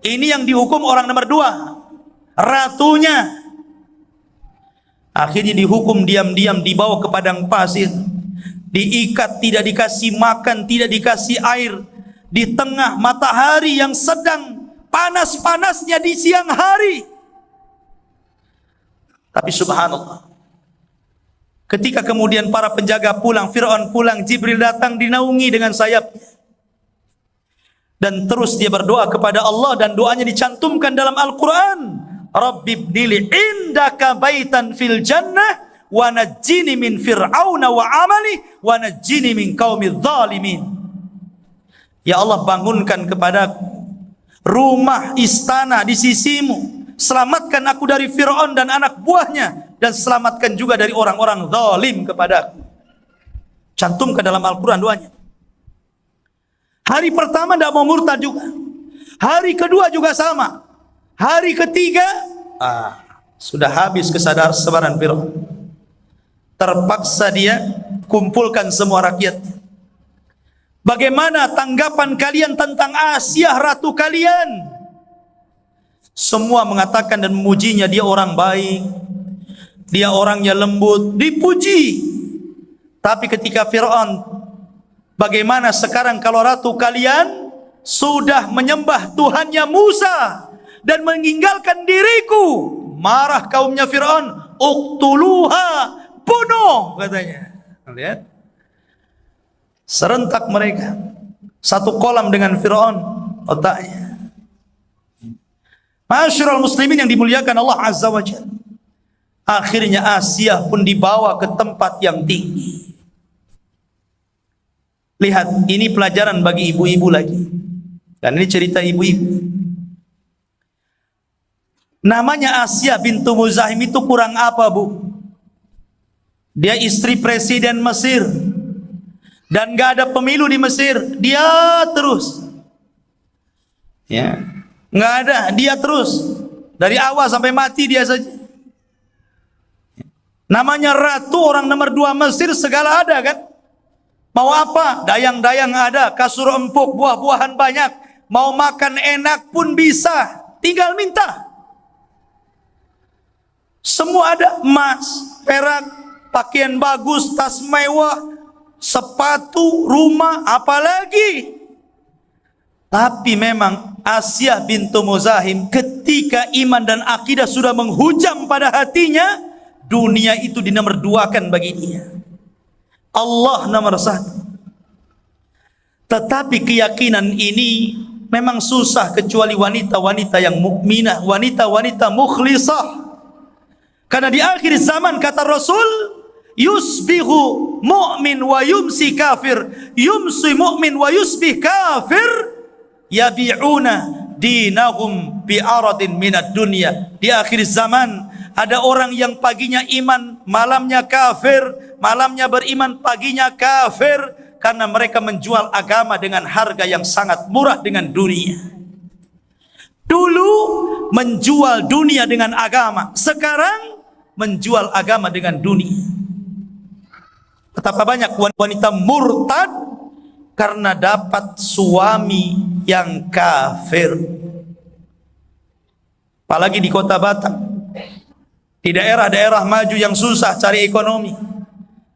Ini yang dihukum orang nomor 2, ratunya. Akhirnya dihukum diam-diam, dibawa ke padang pasir, diikat, tidak dikasih makan, tidak dikasih air, di tengah matahari yang sedang panas-panasnya di siang hari. Tapi subhanallah, ketika kemudian para penjaga pulang, Firaun pulang, Jibril datang dinaungi dengan sayapnya. Dan terus dia berdoa kepada Allah, dan doanya dicantumkan dalam Al-Quran. Rabbi ibnili indaka baitan fil jannah wa najjini min fir'auna wa amali wa najjini min qaumidz zalimin. Ya Allah, bangunkan kepadaku rumah istana di sisimu, selamatkan aku dari Firaun dan anak buahnya, dan selamatkan juga dari orang-orang zalim kepadaku. Cantumkan dalam Al-Quran doanya. Hari pertama tidak mau murtad juga, hari kedua juga sama, hari ketiga sudah habis kesabaran Firaun. Terpaksa dia kumpulkan semua rakyatnya. Bagaimana tanggapan kalian tentang Asia, ratu kalian? Semua mengatakan dan memujinya, dia orang baik, dia orangnya lembut, dipuji. Tapi ketika Fir'aun, bagaimana sekarang kalau ratu kalian sudah menyembah Tuhannya Musa dan meninggalkan diriku? Marah kaumnya Fir'aun, uqtuluha, bunuh katanya. Lihat, serentak mereka satu kolam dengan Fir'aun otaknya. Ma'asyiral muslimin yang dimuliakan Allah Azza wa Jalla, akhirnya Asia pun dibawa ke tempat yang tinggi. Lihat, ini pelajaran bagi ibu-ibu lagi. Dan ini cerita ibu-ibu. Namanya Asia bintu Muzahim itu kurang apa, Bu? Dia istri presiden Mesir. Dan gak ada pemilu di Mesir. Dia terus. Ya, gak ada, dia terus. Dari awal sampai mati dia saja. Namanya ratu, orang nomor 2 Mesir, segala ada kan? Mau apa? Dayang-dayang ada, kasur empuk, buah-buahan banyak. Mau makan enak pun bisa, tinggal minta. Semua ada, emas, perak, pakaian bagus, tas mewah, sepatu, rumah, apalagi. Tapi memang Asia bintu Muzahim, ketika iman dan akidah sudah menghujam pada hatinya, dunia itu dinomor 2-kan bagi dia. Allah nomor 1. Tetapi keyakinan ini memang susah kecuali wanita-wanita yang mukminah, wanita-wanita mukhlisah. Karena di akhir zaman kata Rasul, yusbihu mu'min wa yumsi kafir, yumsi mu'min wa yusbih kafir, yabi'una dinahum bi'aradin minad dunya. Di akhir zaman ada orang yang paginya iman, malamnya kafir, malamnya beriman, paginya kafir, karena mereka menjual agama dengan harga yang sangat murah dengan dunia. Dulu menjual dunia dengan agama, sekarang menjual agama dengan dunia. Betapa banyak wanita murtad karena dapat suami yang kafir. Apalagi di kota Batam, di daerah-daerah maju yang susah cari ekonomi,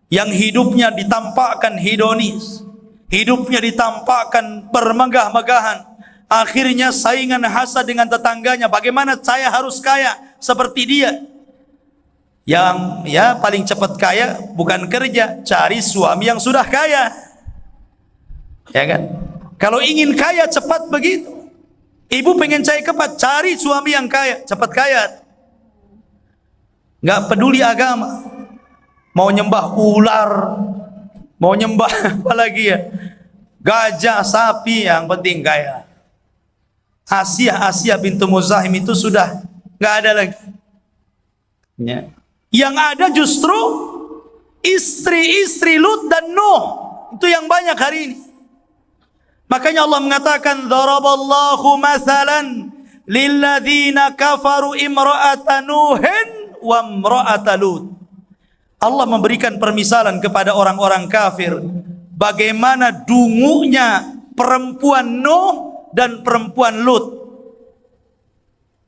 yang hidupnya ditampakkan hedonis, hidupnya ditampakkan bermegah-megahan, akhirnya saingan hasad dengan tetangganya, bagaimana saya harus kaya seperti dia. Yang ya paling cepat kaya bukan kerja, cari suami yang sudah kaya, ya kan? Kalau ingin kaya cepat begitu. Ibu pengen cari suami yang kaya, cepat kaya. Nggak peduli agama, mau nyembah ular, mau nyembah apa lagi ya, gajah, sapi, yang penting kaya. Asia bintu Muzahim itu sudah nggak ada lagi. Ya. Yang ada justru istri-istri Lut dan Nuh, itu yang banyak hari ini. Makanya Allah mengatakan, daraballahu mathalan lilladzina kafaru imra'ata Nuhin wa imra'ata Lut. Allah memberikan permisalan kepada orang-orang kafir bagaimana dungunya perempuan Nuh dan perempuan Lut.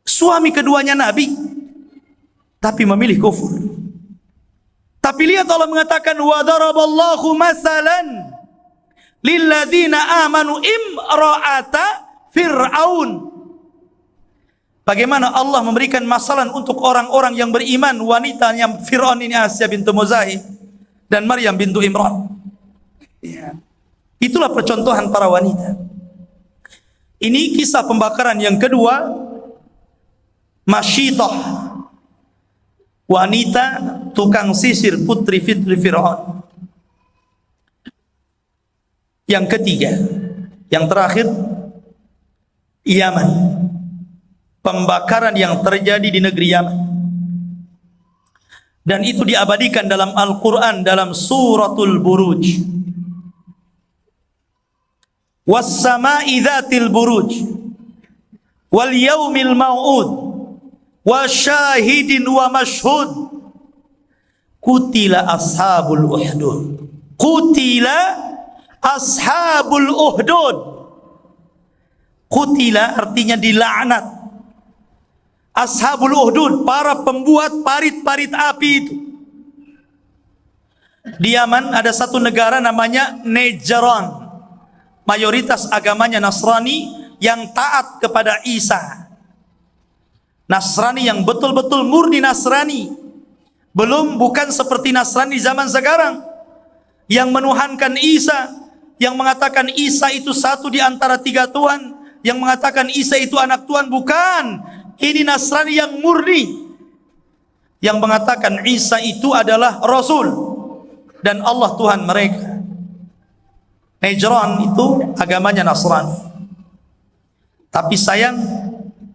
Suami keduanya nabi, tapi memilih kufur. Tapi lihat Allah mengatakan, wa daraballahu mathalan lilladzina amanu imra'ata Fir'aun. Bagaimana Allah memberikan masalah untuk orang-orang yang beriman, wanitanya Fir'aun ini, Asia bintu Muzahim dan Maryam bintu Imran. Ya. Itulah percontohan para wanita. Ini kisah pembakaran yang kedua, Masyitah, wanita tukang sisir putri Fir'aun. Yang ketiga, yang terakhir, Yaman, pembakaran yang terjadi di negeri Yaman, dan itu diabadikan dalam Al-Quran dalam suratul Buruj. Was-sama'i dzatil buruj wal yaumil mau'ud wa syahidin wa mashhud kutila ashabul uhdud. Kutila ashabul uhdud. Kutila artinya dilaknat. Ashabul Uhdud, para pembuat parit-parit api itu. Di Yaman ada satu negara namanya Najran. Mayoritas agamanya Nasrani yang taat kepada Isa. Nasrani yang betul-betul murni Nasrani. Bukan seperti Nasrani zaman sekarang yang menuhankan Isa, yang mengatakan Isa itu satu di antara 3 Tuhan, yang mengatakan Isa itu anak Tuhan. Bukan. Ini Nasrani yang murni, yang mengatakan Isa itu adalah Rasul dan Allah Tuhan mereka. Najran itu agamanya Nasrani. Tapi sayang,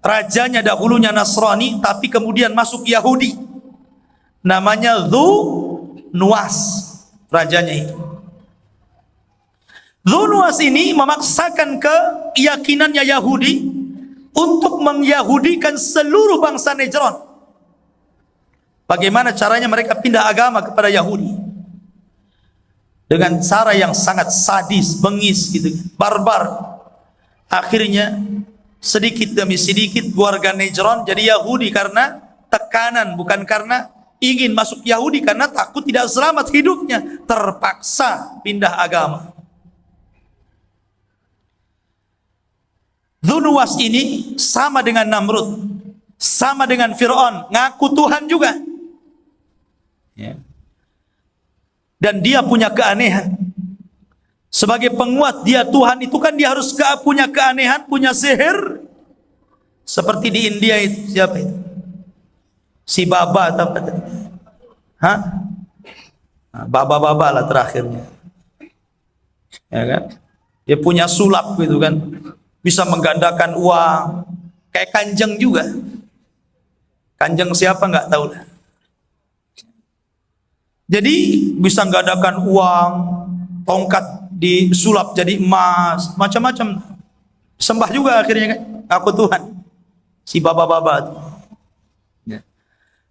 rajanya dahulunya Nasrani, tapi kemudian masuk Yahudi. Namanya Dhu Nuwas, rajanya itu. Dhu Nuwas ini memaksakan keyakinannya Yahudi untuk mengyahudikan seluruh bangsa Najran. Bagaimana caranya mereka pindah agama kepada Yahudi? Dengan cara yang sangat sadis, bengis gitu, barbar. Akhirnya sedikit demi sedikit warga Najran jadi Yahudi karena tekanan, bukan karena ingin masuk Yahudi, karena takut tidak selamat hidupnya, terpaksa pindah agama. Dhu Nuwas ini sama dengan Namrud, sama dengan Fir'aun, ngaku Tuhan juga. Ya. Dan dia punya keanehan. Sebagai penguat dia Tuhan itu kan dia harus punya keanehan, punya sihir. Seperti di India itu, siapa itu? Si Baba atau apa tadi? Hah? Baba-baba lah terakhirnya. Ya kan? Dia punya sulap gitu kan. Bisa menggandakan uang. Kayak Kanjeng juga. Kanjeng siapa nggak tahu lah. Jadi bisa menggandakan uang, tongkat disulap jadi emas, macam-macam. Sembah juga akhirnya kan, aku Tuhan. Si baba-baba itu. Ya.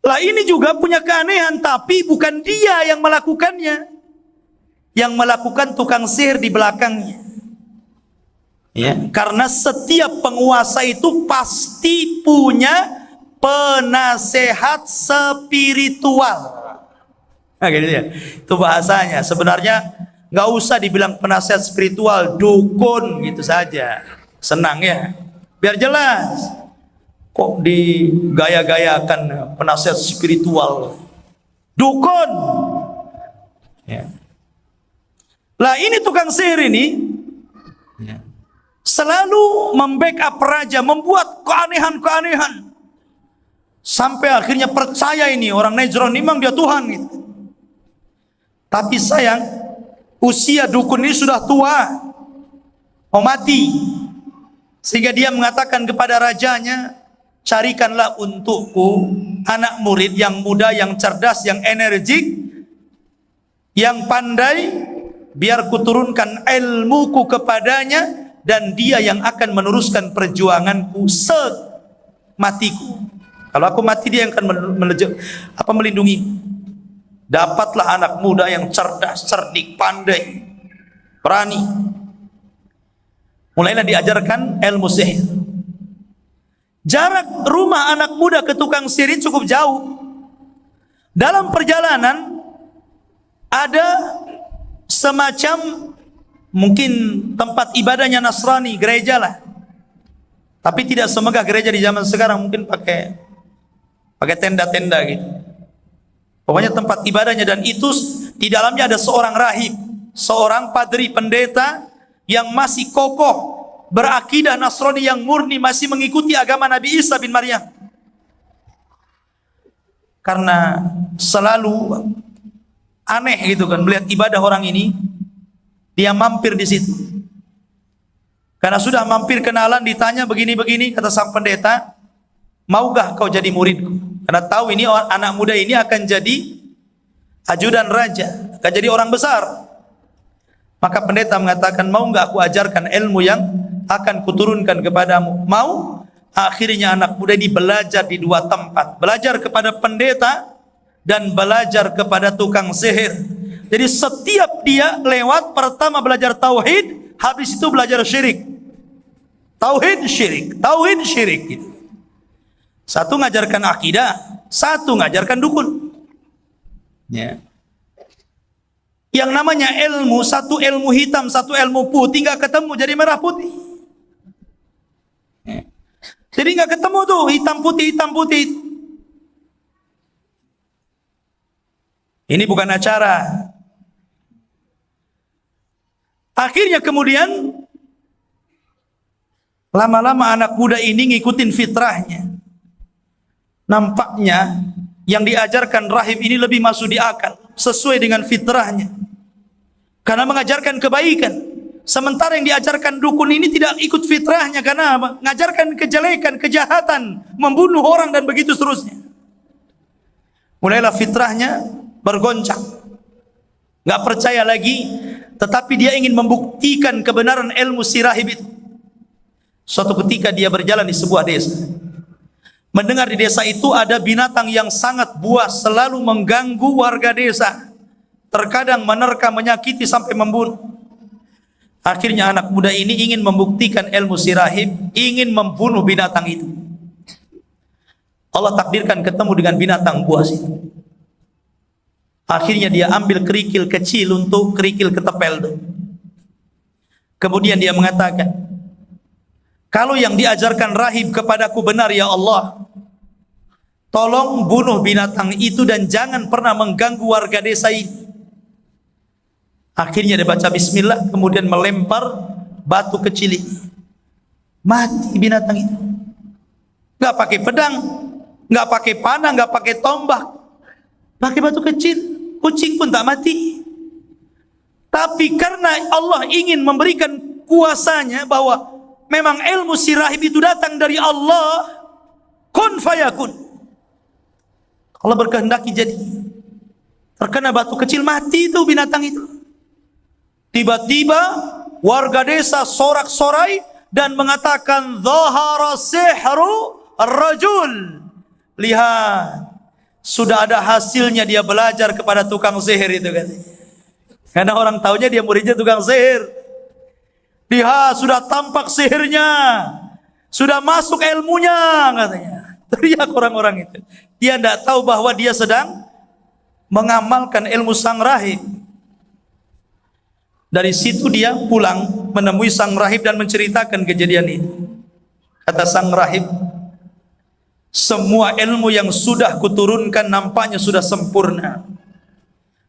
Lah ini juga punya keanehan, tapi bukan dia yang melakukannya. Yang melakukan tukang sihir di belakangnya. Ya, karena setiap penguasa itu pasti punya penasehat spiritual. Nah, gitu ya. Itu bahasanya. Sebenarnya nggak usah dibilang penasihat spiritual, dukun gitu saja. Senang ya. Biar jelas. Kok digaya-gayakan penasihat spiritual? Dukun. Ya. Lah ini tukang sihir ini ya, selalu membackup raja, membuat keanehan-keanehan. Sampai akhirnya percaya ini orang Najran memang dia Tuhan gitu. Tapi sayang, usia dukun ini sudah tua, mau mati. Sehingga dia mengatakan kepada rajanya, carikanlah untukku anak murid yang muda, yang cerdas, yang energik, yang pandai, biar kuturunkan ilmuku kepadanya, dan dia yang akan meneruskan perjuanganku sematiku. Kalau aku mati, dia yang akan melindungi. Dapatlah anak muda yang cerdas, cerdik, pandai, berani. Mulailah diajarkan ilmu sihir. Jarak rumah anak muda ke tukang sihir cukup jauh. Dalam perjalanan ada semacam mungkin tempat ibadahnya Nasrani, gereja lah. Tapi tidak semegah gereja di zaman sekarang, mungkin pakai tenda-tenda gitu. Pokoknya tempat ibadahnya, dan itu di dalamnya ada seorang rahib, seorang padri pendeta yang masih kokoh berakidah Nasrani yang murni, masih mengikuti agama Nabi Isa bin Maryam. Karena selalu aneh gitu kan melihat ibadah orang ini, dia mampir di situ. Karena sudah mampir kenalan, ditanya begini-begini, kata sang pendeta, maukah kau jadi muridku? Karena tahu ini anak muda ini akan jadi ajudan raja, akan jadi orang besar. Maka pendeta mengatakan, mau nggak aku ajarkan ilmu yang akan kuturunkan kepadamu? Mau? Akhirnya anak muda ini belajar di 2 tempat. Belajar kepada pendeta dan belajar kepada tukang sihir. Jadi setiap dia lewat, pertama belajar tauhid, habis itu belajar syirik. Tauhid syirik, tauhid syirik gitu. Satu ngajarkan akidah, satu ngajarkan dukun. Ya. Yang namanya ilmu, satu ilmu hitam, satu ilmu putih, nggak ketemu jadi merah putih. Ya. Jadi nggak ketemu tuh hitam putih. Ini bukan acara. Akhirnya kemudian lama-lama anak muda ini ngikutin fitrahnya. Nampaknya yang diajarkan rahib ini lebih masuk di akal, sesuai dengan fitrahnya. Karena mengajarkan kebaikan. Sementara yang diajarkan dukun ini tidak ikut fitrahnya, karena apa? Mengajarkan kejelekan, kejahatan, membunuh orang dan begitu seterusnya. Mulailah fitrahnya bergoncang. Gak percaya lagi, tetapi dia ingin membuktikan kebenaran ilmu si rahib itu. Suatu ketika dia berjalan di sebuah desa. Mendengar di desa itu ada binatang yang sangat buas, selalu mengganggu warga desa. Terkadang menerkam, menyakiti sampai membunuh. Akhirnya anak muda ini ingin membuktikan ilmu si rahib, ingin membunuh binatang itu. Allah takdirkan ketemu dengan binatang buas itu. Akhirnya dia ambil kerikil kecil untuk kerikil ketepel itu. Kemudian dia mengatakan, kalau yang diajarkan rahib kepadaku benar ya Allah, tolong bunuh binatang itu dan jangan pernah mengganggu warga desa ini. Akhirnya dia baca bismillah, kemudian melempar batu kecil ini. Mati binatang itu. Gak pakai pedang, gak pakai panah, gak pakai tombak, pakai batu kecil. Kucing pun tak mati. Tapi karena Allah ingin memberikan kuasanya, bahwa memang ilmu si rahib itu datang dari Allah, kun fayakun. Allah berkehendaki jadi. Terkena batu kecil, mati itu binatang itu. Tiba-tiba warga desa sorak-sorai dan mengatakan, zahara sihru ar-rajul. Lihat, sudah ada hasilnya dia belajar kepada tukang sihir itu kan. Karena orang taunya dia muridnya tukang sihir. Lihat, sudah tampak sihirnya, sudah masuk ilmunya katanya. Teriak orang-orang itu. Dia tidak tahu bahwa dia sedang mengamalkan ilmu sang rahib. Dari situ dia pulang menemui sang rahib dan menceritakan kejadian ini. Kata sang rahib, semua ilmu yang sudah kuturunkan nampaknya sudah sempurna.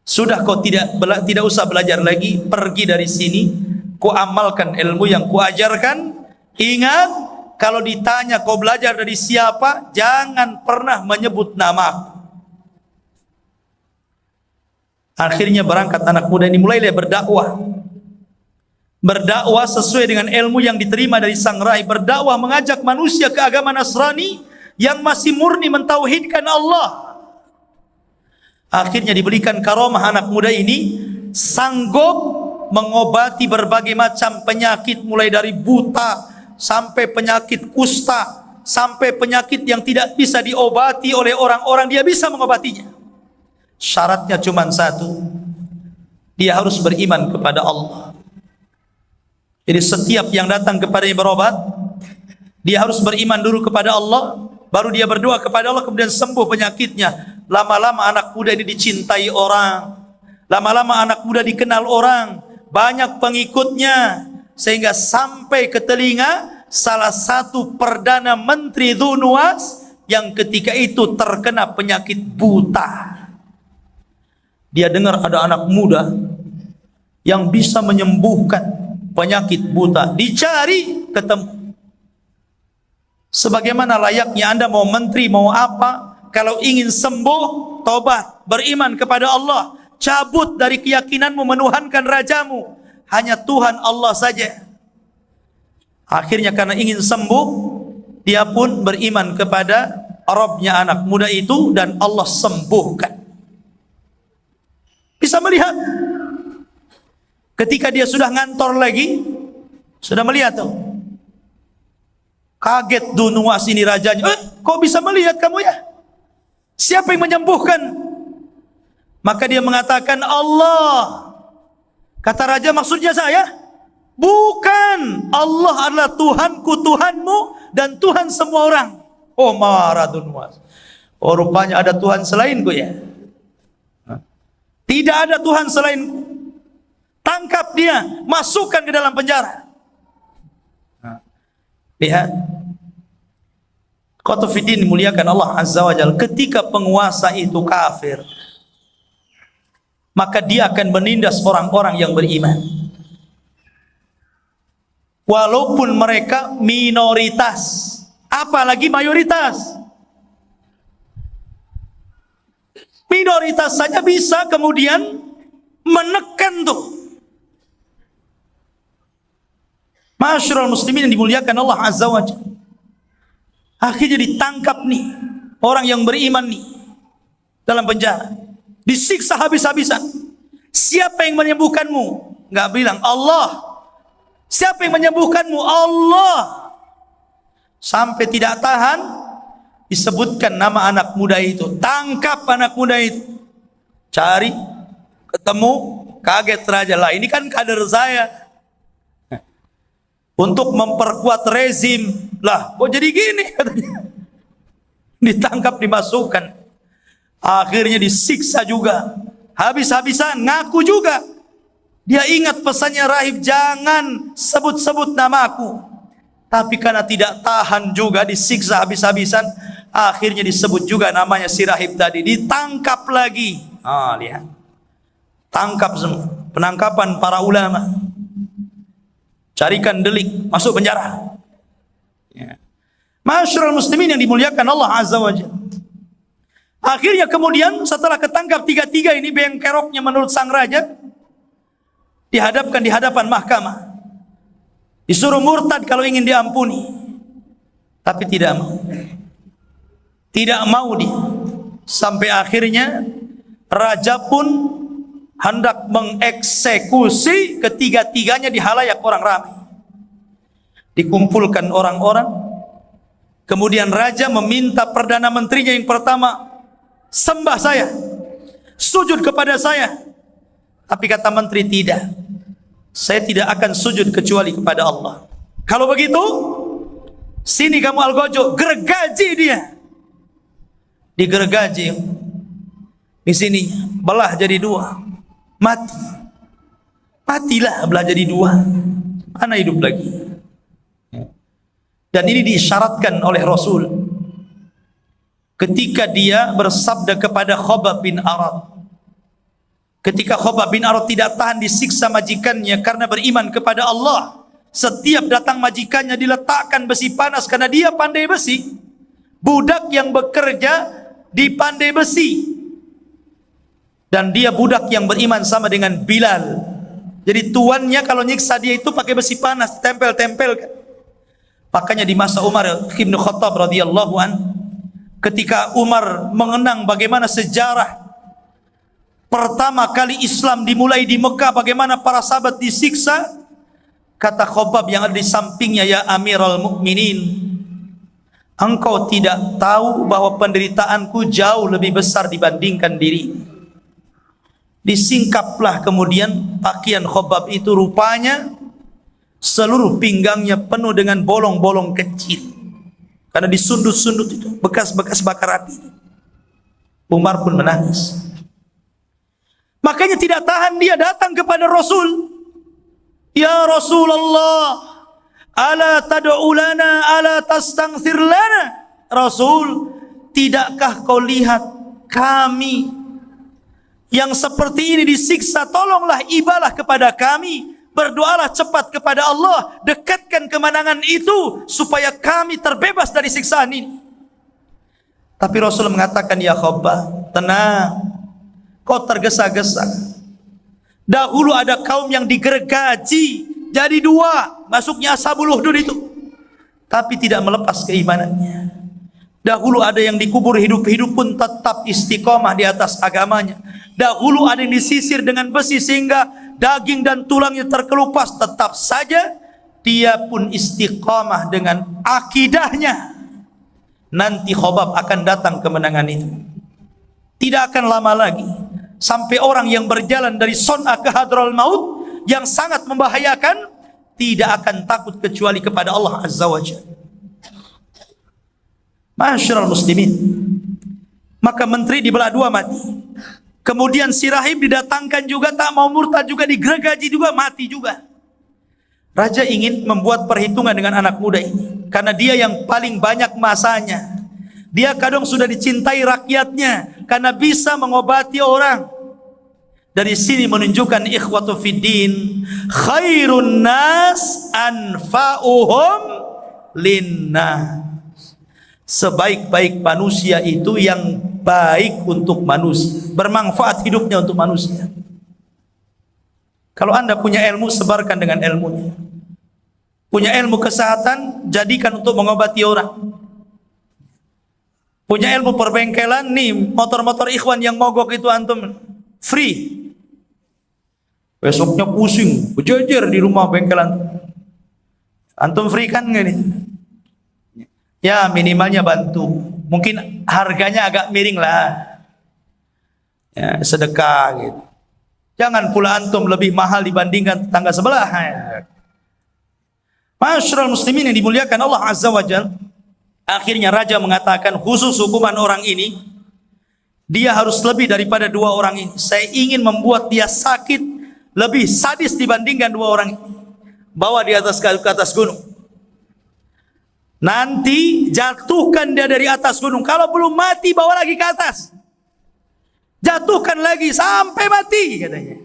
Sudah kau tidak usah belajar lagi, pergi dari sini. Ku amalkan ilmu yang ku ajarkan. Ingat, kalau ditanya kau belajar dari siapa, jangan pernah menyebut nama. Akhirnya berangkat anak muda ini, mulai dia berdakwah. Berdakwah sesuai dengan ilmu yang diterima dari sang rahib. Berdakwah mengajak manusia ke agama Nasrani yang masih murni mentauhidkan Allah. Akhirnya diberikan karamah anak muda ini, sanggup mengobati berbagai macam penyakit, mulai dari buta sampai penyakit kusta, sampai penyakit yang tidak bisa diobati oleh orang-orang, dia bisa mengobatinya. Syaratnya cuma satu, dia harus beriman kepada Allah. Jadi setiap yang datang kepadanya berobat, dia harus beriman dulu kepada Allah, baru dia berdoa kepada Allah, kemudian sembuh penyakitnya. Lama-lama anak muda ini dicintai orang, lama-lama anak muda dikenal orang, banyak pengikutnya, sehingga sampai ke telinga salah satu perdana menteri Dhunuwas yang ketika itu terkena penyakit buta. Dia dengar ada anak muda yang bisa menyembuhkan penyakit buta, dicari ketemu. Sebagaimana layaknya Anda mau menteri, mau apa, kalau ingin sembuh, tobat, beriman kepada Allah, cabut dari keyakinanmu menuhankan rajamu, hanya Tuhan Allah saja. Akhirnya karena ingin sembuh, dia pun beriman kepada Rabbnya anak muda itu, dan Allah sembuhkan. Bisa melihat ketika dia sudah ngantor lagi, sudah melihat tuh. Kaget Dhunuwas ini rajanya. Kok bisa melihat kamu ya? Siapa yang menyembuhkan? Maka dia mengatakan, Allah. Kata raja, maksudnya saya? Bukan. Allah adalah Tuhanku, Tuhanmu, dan Tuhan semua orang. Oh, maradun was. Oh, rupanya ada Tuhan selainku ya. Tidak ada Tuhan selainku. Tangkap dia, masukkan ke dalam penjara. Lihat. Qatafidin dimuliakan Allah Azza wa Jalla. Ketika penguasa itu kafir, maka dia akan menindas orang-orang yang beriman. Walaupun mereka minoritas, apalagi mayoritas. Minoritas saja bisa kemudian menekan tuh. Masyarul muslimin yang dimuliakan Allah Azza wa Jalla. Akhirnya ditangkap nih orang yang beriman nih dalam penjara. Disiksa habis-habisan. Siapa yang menyembuhkanmu? Enggak bilang Allah. Siapa yang menyembuhkanmu? Allah. Sampai tidak tahan, disebutkan nama anak muda itu. Tangkap anak muda itu. Cari, ketemu, kaget raja. Lah ini kan kader saya. Untuk memperkuat rezim. Lah kok jadi gini? Ditangkap, dimasukkan. Akhirnya disiksa juga. Habis-habisan, ngaku juga. Dia ingat pesannya rahib, jangan sebut-sebut namaku. Tapi karena tidak tahan juga, disiksa habis-habisan, akhirnya disebut juga namanya si rahib tadi. Ditangkap lagi. Lihat. Tangkap semua. Penangkapan para ulama. Carikan delik, masuk penjara. Ya. Masyarul muslimin yang dimuliakan Allah Azza wa Jalla. Akhirnya kemudian setelah ketangkap tiga-tiga ini bengkeroknya menurut sang raja, dihadapkan di hadapan mahkamah. Disuruh murtad kalau ingin diampuni. Tapi tidak mau. Tidak mau dia. Sampai akhirnya raja pun hendak mengeksekusi ketiga-tiganya di halayak orang ramai. Dikumpulkan orang-orang. Kemudian raja meminta perdana menterinya yang pertama, sembah saya, sujud kepada saya. Tapi kata menteri, tidak, saya tidak akan sujud kecuali kepada Allah. Kalau begitu, sini kamu Algojo, gergaji dia. Digergaji di sini, belah jadi dua, mati. Matilah, belah jadi dua, mana hidup lagi. Dan ini diisyaratkan oleh Rasul ketika dia bersabda kepada Khabbab bin Arad. Ketika Khabbab bin Arad tidak tahan disiksa majikannya karena beriman kepada Allah, setiap datang majikannya diletakkan besi panas karena dia pandai besi. Budak yang bekerja di pandai besi, dan dia budak yang beriman sama dengan Bilal. Jadi tuannya kalau nyiksa dia itu pakai besi panas, tempel-tempel. Makanya di masa Umar bin Khattab radhiyallahu an, ketika Umar mengenang bagaimana sejarah pertama kali Islam dimulai di Mekah, bagaimana para sahabat disiksa, kata Khabbab yang ada di sampingnya, ya Amirul Mukminin, engkau tidak tahu bahwa penderitaanku jauh lebih besar dibandingkan diri. Disingkaplah kemudian pakaian Khabbab itu, rupanya seluruh pinggangnya penuh dengan bolong-bolong kecil. Karena disundut-sundut itu, bekas-bekas bakar api. Umar pun menangis. Makanya tidak tahan dia datang kepada Rasul. Ya Rasulullah, ala tad'u lana, ala tastaghfir lana. Rasul, tidakkah kau lihat kami yang seperti ini disiksa? Tolonglah ibadah kepada kami. Berdoalah cepat kepada Allah, dekatkan kemenangan itu supaya kami terbebas dari siksaan ini. Tapi Rasul mengatakan, ya Khabbab, tenang, kau tergesa-gesa. Dahulu ada kaum yang digergaji jadi dua, masuknya Ashabul Ukhdud itu, tapi tidak melepas keimanannya. Dahulu ada yang dikubur hidup-hidup pun tetap istiqomah di atas agamanya. Dahulu ada yang disisir dengan besi sehingga daging dan tulangnya terkelupas, tetap saja dia pun istiqamah dengan akidahnya. Nanti Khabbab akan datang kemenangan itu. Tidak akan lama lagi sampai orang yang berjalan dari Son'a ke Hadral Maut yang sangat membahayakan tidak akan takut kecuali kepada Allah Azza wa Jalla. Masyiral muslimin. Maka menteri dibelah dua mati. Kemudian si rahib didatangkan juga, tak mau murtad juga, digergaji juga, mati juga. Raja ingin membuat perhitungan dengan anak muda ini, karena dia yang paling banyak masanya. Dia kadang sudah dicintai rakyatnya karena bisa mengobati orang. Dari sini menunjukkan ikhwatu fiddin, khairun nas anfa'uhum linnas. Sebaik-baik manusia itu yang baik untuk manusia, bermanfaat hidupnya untuk manusia. Kalau Anda punya ilmu, sebarkan dengan ilmunya. Punya ilmu kesehatan, jadikan untuk mengobati orang. Punya ilmu perbengkelan, nih motor-motor ikhwan yang mogok itu antum free. Besoknya pusing, berjejer di rumah bengkelan. Antum free kan nggak nih? Ya minimalnya bantu. Mungkin harganya agak miring lah. Ya, sedekah gitu. Jangan pula antum lebih mahal dibandingkan tetangga sebelah. Masyarul muslimin yang dimuliakan Allah Azza wa Jalla. Akhirnya raja mengatakan, khusus hukuman orang ini, dia harus lebih daripada dua orang ini. Saya ingin membuat dia sakit, lebih sadis dibandingkan dua orang ini. Bawa di atas ke atas gunung. Nanti jatuhkan dia dari atas gunung. Kalau belum mati, bawa lagi ke atas. Jatuhkan lagi sampai mati, katanya.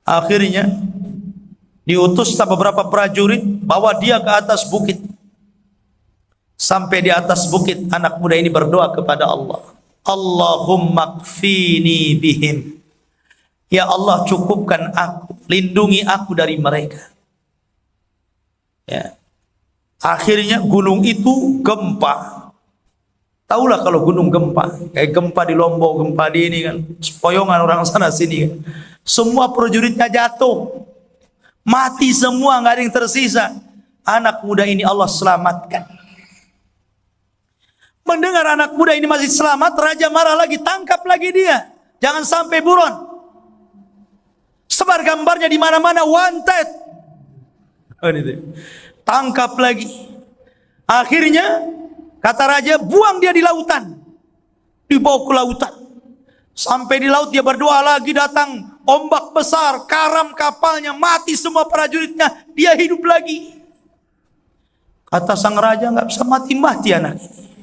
Akhirnya diutuslah beberapa prajurit, bawa dia ke atas bukit. Sampai di atas bukit, anak muda ini berdoa kepada Allah. Allahumma kfini bihim. Ya Allah, cukupkan aku, lindungi aku dari mereka. Ya. Akhirnya gunung itu gempa. Tahulah kalau gunung gempa, kayak gempa di Lombok, gempa di ini kan, sepoyongan orang sana sini kan. Semua prajuritnya jatuh, mati semua, nggak ada yang tersisa. Anak muda ini Allah selamatkan. Mendengar anak muda ini masih selamat, raja marah lagi, tangkap lagi dia, jangan sampai buron. Sebar gambarnya di mana-mana, wanted. Tangkap lagi. Akhirnya kata raja, buang dia di lautan. Dibawa ke lautan. Sampai di laut dia berdoa lagi, datang ombak besar, karam kapalnya, mati semua prajuritnya, dia hidup lagi. Kata sang raja, nggak bisa mati-mati anak ini.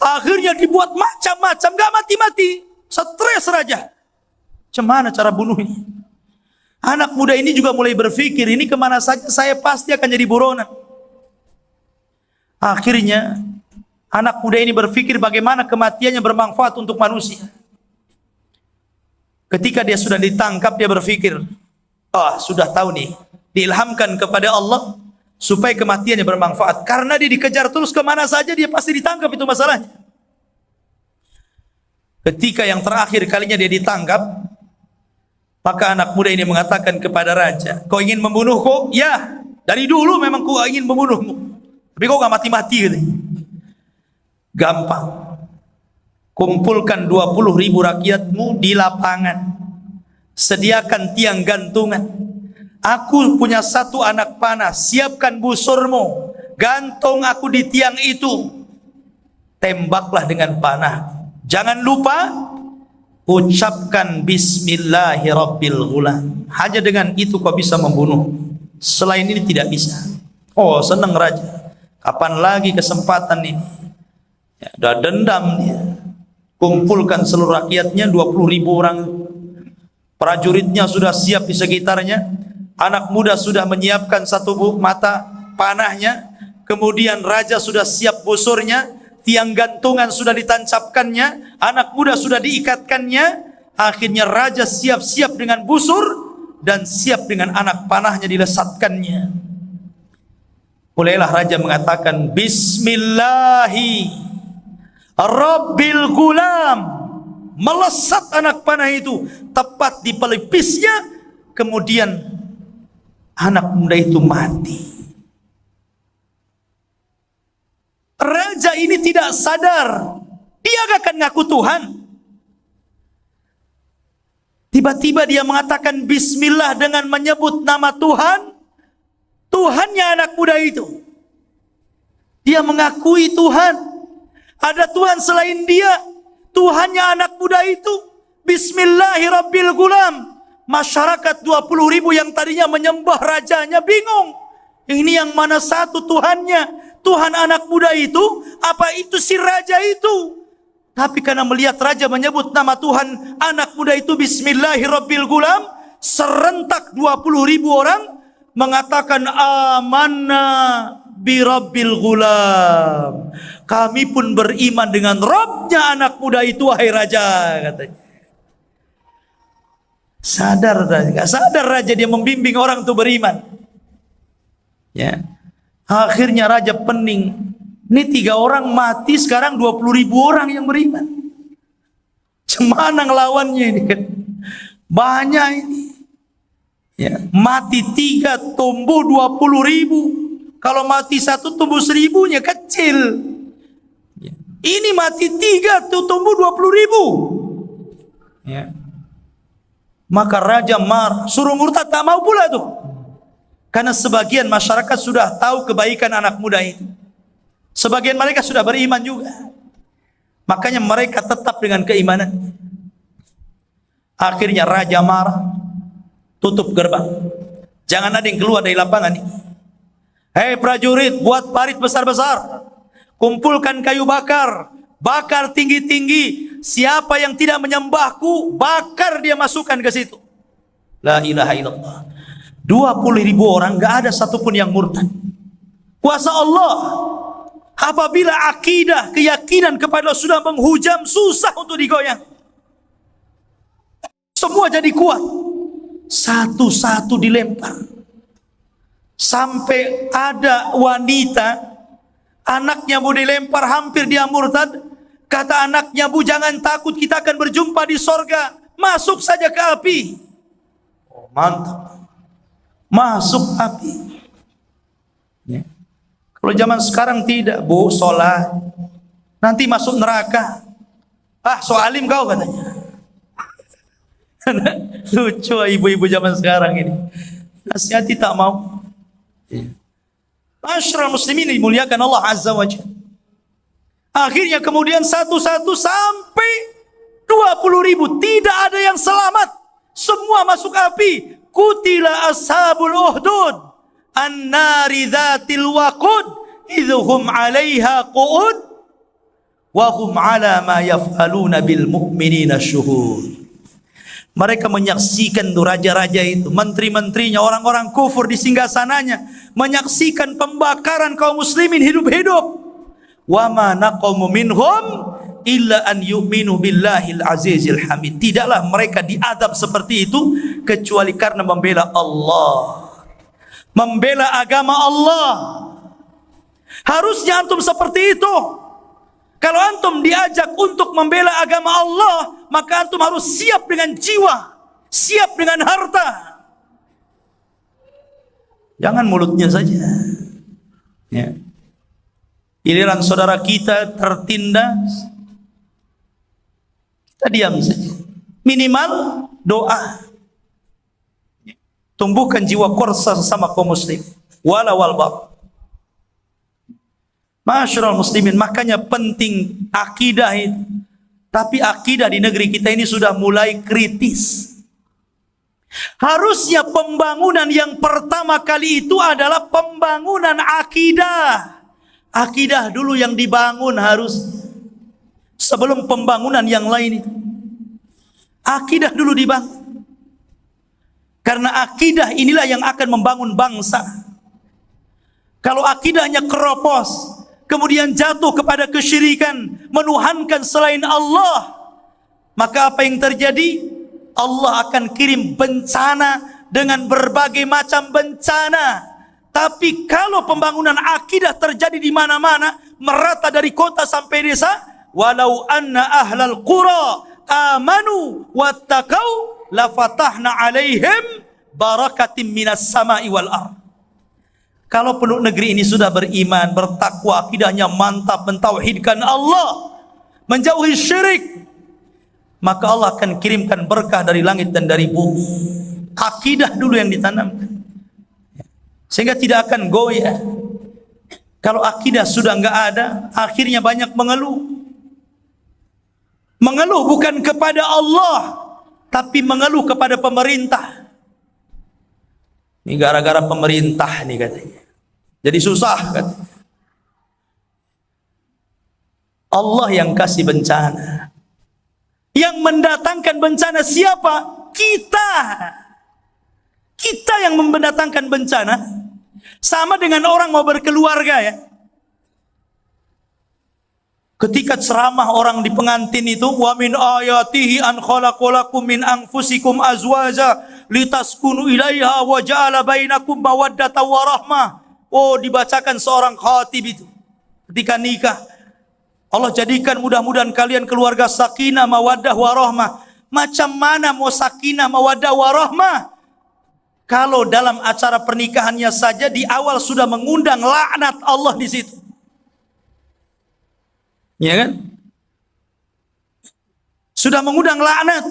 Akhirnya dibuat macam-macam, nggak mati-mati. Stres raja. Gimana cara bunuhnya? Anak muda ini juga mulai berpikir, ini kemana saja saya pasti akan jadi buronan. Akhirnya anak muda ini berpikir bagaimana kematiannya bermanfaat untuk manusia. Ketika dia sudah ditangkap, dia berpikir, sudah tahu nih, diilhamkan kepada Allah supaya kematiannya bermanfaat. Karena dia dikejar terus kemana saja, dia pasti ditangkap, itu masalahnya. Ketika yang terakhir kalinya dia ditangkap, maka anak muda ini mengatakan kepada raja, kau ingin membunuhku? Ya, dari dulu memang ku ingin membunuhmu. Tapi kau gak mati-mati gitu. Gampang. Kumpulkan 20.000 rakyatmu di lapangan. Sediakan tiang gantungan. Aku punya satu anak panah, siapkan busurmu. Gantung aku di tiang itu. Tembaklah dengan panah. Jangan lupa ucapkan Bismillahirrabbilghulam. Hanya dengan itu kau bisa membunuh. Selain ini tidak bisa. Oh, senang raja. Kapan lagi kesempatan ini? Ya, udah dendam dia. Kumpulkan seluruh rakyatnya, 20.000 orang. Prajuritnya sudah siap di sekitarnya. Anak muda sudah menyiapkan satu mata panahnya. Kemudian raja sudah siap busurnya. Tiang gantungan sudah ditancapkannya, anak muda sudah diikatkannya. Akhirnya raja siap-siap dengan busur dan siap dengan anak panahnya dilesatkannya. Mulailah raja mengatakan Bismillahi Rabbil Ghulam. Melesat anak panah itu tepat di pelipisnya. Kemudian anak muda itu mati. Raja ini tidak sadar, dia gak akan ngaku Tuhan. Tiba-tiba dia mengatakan Bismillah dengan menyebut nama Tuhan. Tuhannya anak muda itu. Dia mengakui Tuhan. Ada Tuhan selain dia. Tuhannya anak muda itu. Bismillahirrabbilgulam. Masyarakat 20.000 yang tadinya menyembah rajanya bingung. Ini yang mana satu Tuhannya? Tuhan anak muda itu? Apa itu si raja itu? Tapi karena melihat raja menyebut nama Tuhan anak muda itu Bismillahirrabbilgulam, serentak 20.000 orang mengatakan amanna birabbil gulam. Kami pun beriman dengan Rabbnya anak muda itu, wahai raja, katanya. Sadar raja, gak sadar raja dia membimbing orang untuk beriman. Ya, akhirnya raja pening. Ini 3 orang mati, sekarang 20.000 orang yang beriman. Cemana ngelawannya ini kan? Banyak ini. Ya, mati 3 tumbuh 20.000. Kalau mati 1 tumbuh 1.000-nya kecil. Ya. Ini mati 3 tuh tumbuh 20.000. Ya. Maka raja marah, suruh murtad, tak mau pula tuh. Karena sebagian masyarakat sudah tahu kebaikan anak muda itu. Sebagian mereka sudah beriman juga. Makanya mereka tetap dengan keimanan. Akhirnya raja marah, tutup gerbang. Jangan ada yang keluar dari lapangan ini. Hei prajurit, buat parit besar-besar. Kumpulkan kayu bakar. Bakar tinggi-tinggi. Siapa yang tidak menyembahku, bakar dia, masukkan ke situ. La ilaha illallah. 20.000 orang, gak ada satupun yang murtad. Kuasa Allah. Apabila akidah, keyakinan kepada Allah sudah menghujam, susah untuk digoyang. Semua jadi kuat. Satu-satu dilempar. Sampai ada wanita, anaknya mau dilempar, hampir dia murtad. Kata anaknya, Bu, jangan takut, kita akan berjumpa di sorga. Masuk saja ke api. Oh, mantap. Masuk api. Ya. Kalau zaman sekarang tidak, Bu, sholat. Nanti masuk neraka. Ah, so alim kau, katanya. Lucu ibu-ibu zaman sekarang ini. Nasihati tak mau. Ya. Masyarakat muslimin dimuliakan Allah Azza wa Jalla. Akhirnya kemudian satu-satu sampai 20.000. Tidak ada yang selamat. Semua masuk api. Kutila ashabul uhdud. An-nari dhatil waqud. Idhum 'alaiha qu'ud. Wahum 'ala ma yaf'aluna bil mu'minina syuhud. Mereka menyaksikan tuh raja-raja itu, menteri-menterinya, orang-orang kufur di singgasananya, menyaksikan pembakaran kaum muslimin hidup-hidup. Wa ma naqamu minhum illa an yu'minu billahil azizil hamid. Tidaklah mereka diadab seperti itu kecuali karena membela Allah, membela agama Allah. Harusnya antum seperti itu. Kalau antum diajak untuk membela agama Allah, maka antum harus siap dengan jiwa, siap dengan harta. Jangan mulutnya saja. Ya. Giliran saudara kita tertindas, kita diam saja. Minimal doa. Tumbuhkan jiwa korsa sesama kaum muslim. Wala wal ba'. Masyarul muslimin, makanya penting akidah itu. Tapi akidah di negeri kita ini sudah mulai kritis. Harusnya pembangunan yang pertama kali itu adalah pembangunan akidah. Akidah dulu yang dibangun harus sebelum pembangunan yang lain itu. Akidah dulu dibangun. Karena akidah inilah yang akan membangun bangsa. Kalau akidahnya keropos, kemudian jatuh kepada kesyirikan, menuhankan selain Allah, maka apa yang terjadi? Allah akan kirim bencana dengan berbagai macam bencana. Tapi kalau pembangunan akidah terjadi di mana-mana, merata dari kota sampai desa, walau anna ahlal qura amanu wattaqau lafatahna alaihim barakatim minas sama'i wal ardh. Kalau penduduk negeri ini sudah beriman, bertakwa, akidahnya mantap, mentauhidkan Allah, menjauhi syirik, maka Allah akan kirimkan berkah dari langit dan dari bumi. Akidah dulu yang ditanamkan, sehingga tidak akan goyah. Kalau akidah sudah enggak ada, akhirnya banyak mengeluh. Mengeluh bukan kepada Allah, tapi mengeluh kepada pemerintah. Ini gara-gara pemerintah nih katanya. Jadi susah katanya. Allah yang kasih bencana. Yang mendatangkan bencana siapa? Kita. Kita yang mendatangkan bencana. Sama dengan orang mau berkeluarga ya. Ketika ceramah orang di pengantin itu, wa min ayatihi an khalaqalakum min anfusikum azwaja litaskunu ilaiha wa ja'ala bainakum mawaddatan wa rahmah. Oh, dibacakan seorang khatib itu ketika nikah. Allah jadikan mudah-mudahan kalian keluarga sakinah mawaddah warahmah. Macam mana mau sakinah mawaddah warahmah kalau dalam acara pernikahannya saja di awal sudah mengundang laknat Allah di situ? Ya kan? Sudah mengundang laknat.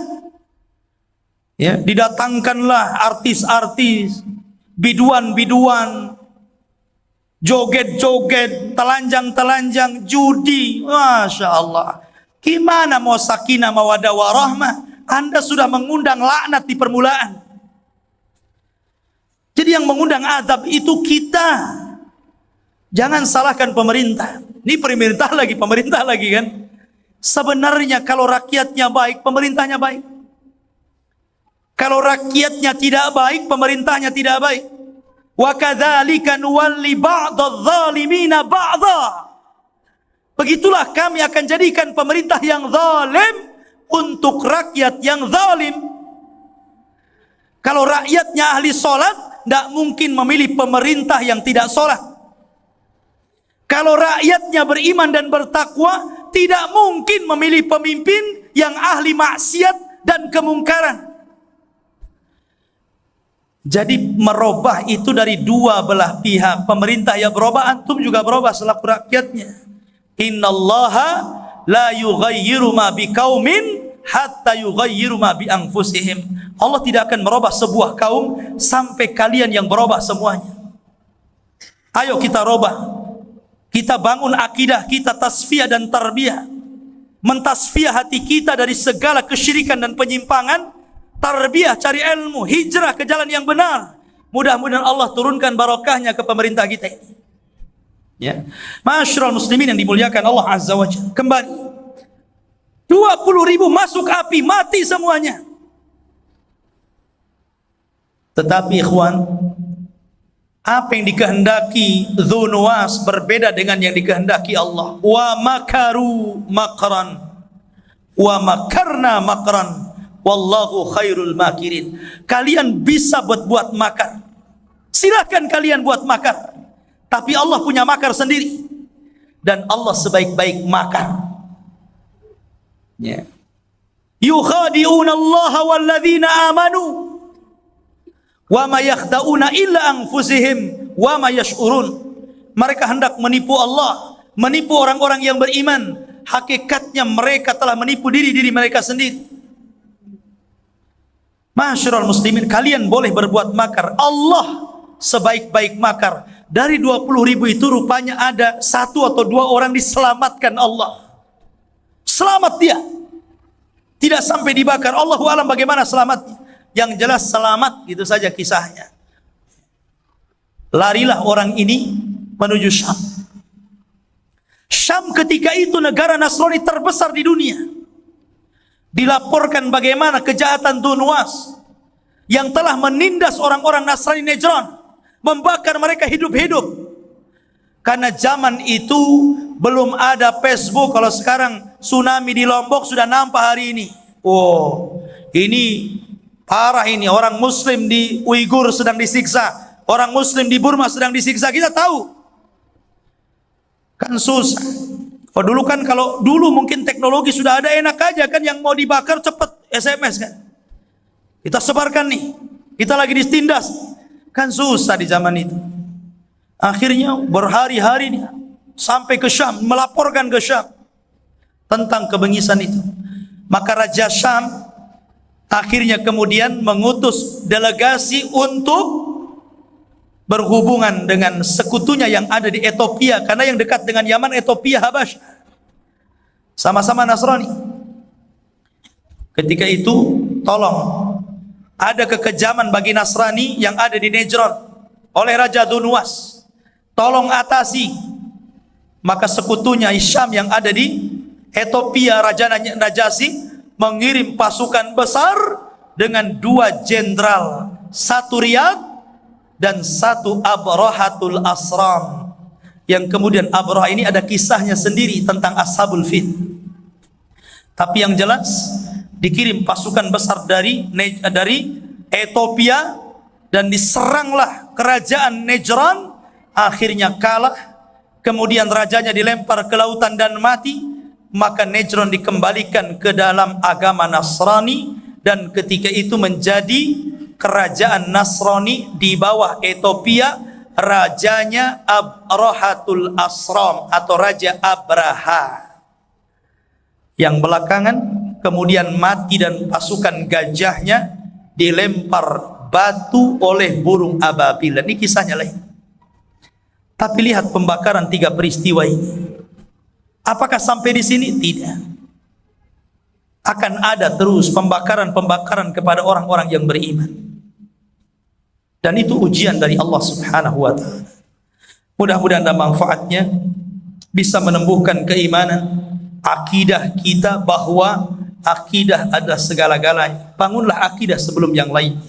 Ya, didatangkanlah artis-artis, biduan-biduan, joget-joget, telanjang-telanjang, judi. Masya Allah. Gimana mau sakinah mawaddah warahmah? Anda sudah mengundang laknat di permulaan. Jadi yang mengundang azab itu kita. Jangan salahkan pemerintah. Ini pemerintah lagi kan. Sebenarnya kalau rakyatnya baik, pemerintahnya baik. Kalau rakyatnya tidak baik, pemerintahnya tidak baik. Wa kadzalika nuwalli ba'dadh-dhalimina ba'dha. Begitulah kami akan jadikan pemerintah yang zalim untuk rakyat yang zalim. Kalau rakyatnya ahli salat, tidak mungkin memilih pemerintah yang tidak salat. Kalau rakyatnya beriman dan bertakwa, tidak mungkin memilih pemimpin yang ahli maksiat dan kemungkaran. Jadi merubah itu dari dua belah pihak. Pemerintah yang berubah, antum juga berubah selaku rakyatnya. Innallaha la yughayyiru ma biqaumin hatta yughayyiru ma bi anfusihim. Allah tidak akan merubah sebuah kaum sampai kalian yang berubah semuanya. Ayo kita rubah. Kita bangun akidah kita, tasfiyah dan tarbiyah. Mentasfiyah hati kita dari segala kesyirikan dan penyimpangan. Tarbiyah, cari ilmu, hijrah ke jalan yang benar. Mudah-mudahan Allah turunkan barokahnya ke pemerintah kita ini. Ya, Ma'asyiral muslimin yang dimuliakan Allah Azza wa Jalla. Kembali 20.000 masuk api, mati semuanya. Tetapi ikhwan, apa yang dikehendaki Dzu Nuwas berbeda dengan yang dikehendaki Allah. Wa makaru makran wa makarna makran wallahu khairul makirin. Kalian bisa buat makar. Silakan kalian buat makar. Tapi Allah punya makar sendiri. Dan Allah sebaik-baik makar. Ya. Yukhadi'una Allah walladzina amanu wa ma yakhda'una illa anfusihim wa ma yash'urun. Mereka hendak menipu Allah, menipu orang-orang yang beriman. Hakikatnya mereka telah menipu diri mereka sendiri. Ma'asyiral muslimin, kalian boleh berbuat makar. Allah sebaik-baik makar. Dari 20.000 itu rupanya ada 1 atau 2 orang diselamatkan Allah. Selamat dia. Tidak sampai dibakar. Allahu alam bagaimana selamatnya. Yang jelas selamat, gitu saja kisahnya. Larilah orang ini menuju Syam. Syam ketika itu negara Nasrani terbesar di dunia. Dilaporkan bagaimana kejahatan Dzu Nuwas yang telah menindas orang-orang Nasrani Najran, membakar mereka hidup-hidup. Karena zaman itu belum ada Facebook. Kalau sekarang tsunami di Lombok sudah nampak hari ini. Oh, ini parah ini. Orang Muslim di Uighur sedang disiksa, orang Muslim di Burma sedang disiksa. Kita tahu. Kan susah. Oh, dulu kan, kalau dulu mungkin teknologi sudah ada, enak aja kan, yang mau dibakar cepat SMS kan. Kita sebarkan nih. Kita lagi ditindas. Kan susah di zaman itu. Akhirnya berhari-hari dia sampai ke Syam, melaporkan ke Syam tentang kebengisan itu. Maka Raja Syam akhirnya kemudian mengutus delegasi untuk berhubungan dengan sekutunya yang ada di Ethiopia, karena yang dekat dengan Yaman Ethiopia, Habasyah, sama-sama Nasrani. Ketika itu tolong, ada kekejaman bagi Nasrani yang ada di Najran oleh Raja Dunwas, tolong atasi. Maka sekutunya Hisham yang ada di Ethiopia, Raja Najasyi, mengirim pasukan besar dengan 2 jenderal, 1 Riyad dan 1 Abrahatul Asram, yang kemudian Abrahah ini ada kisahnya sendiri tentang Ashabul Fil. Tapi yang jelas dikirim pasukan besar dari Ethiopia dan diseranglah kerajaan Najran, akhirnya kalah. Kemudian rajanya dilempar ke lautan dan mati. Maka Najran dikembalikan ke dalam agama Nasrani, dan ketika itu menjadi kerajaan Nasrani di bawah Ethiopia. Rajanya Abrahatul Asram atau Raja Abraha, yang belakangan kemudian mati dan pasukan gajahnya dilempar batu oleh burung ababil. Ini kisahnya lain. Tapi lihat pembakaran 3 peristiwa ini. Apakah sampai di sini? Tidak. Akan ada terus pembakaran-pembakaran kepada orang-orang yang beriman. Dan itu ujian dari Allah Subhanahu wa taala. Mudah-mudahan ada manfaatnya, bisa menumbuhkan keimanan, akidah kita bahwa akidah adalah segala-galanya. Bangunlah akidah sebelum yang lainnya.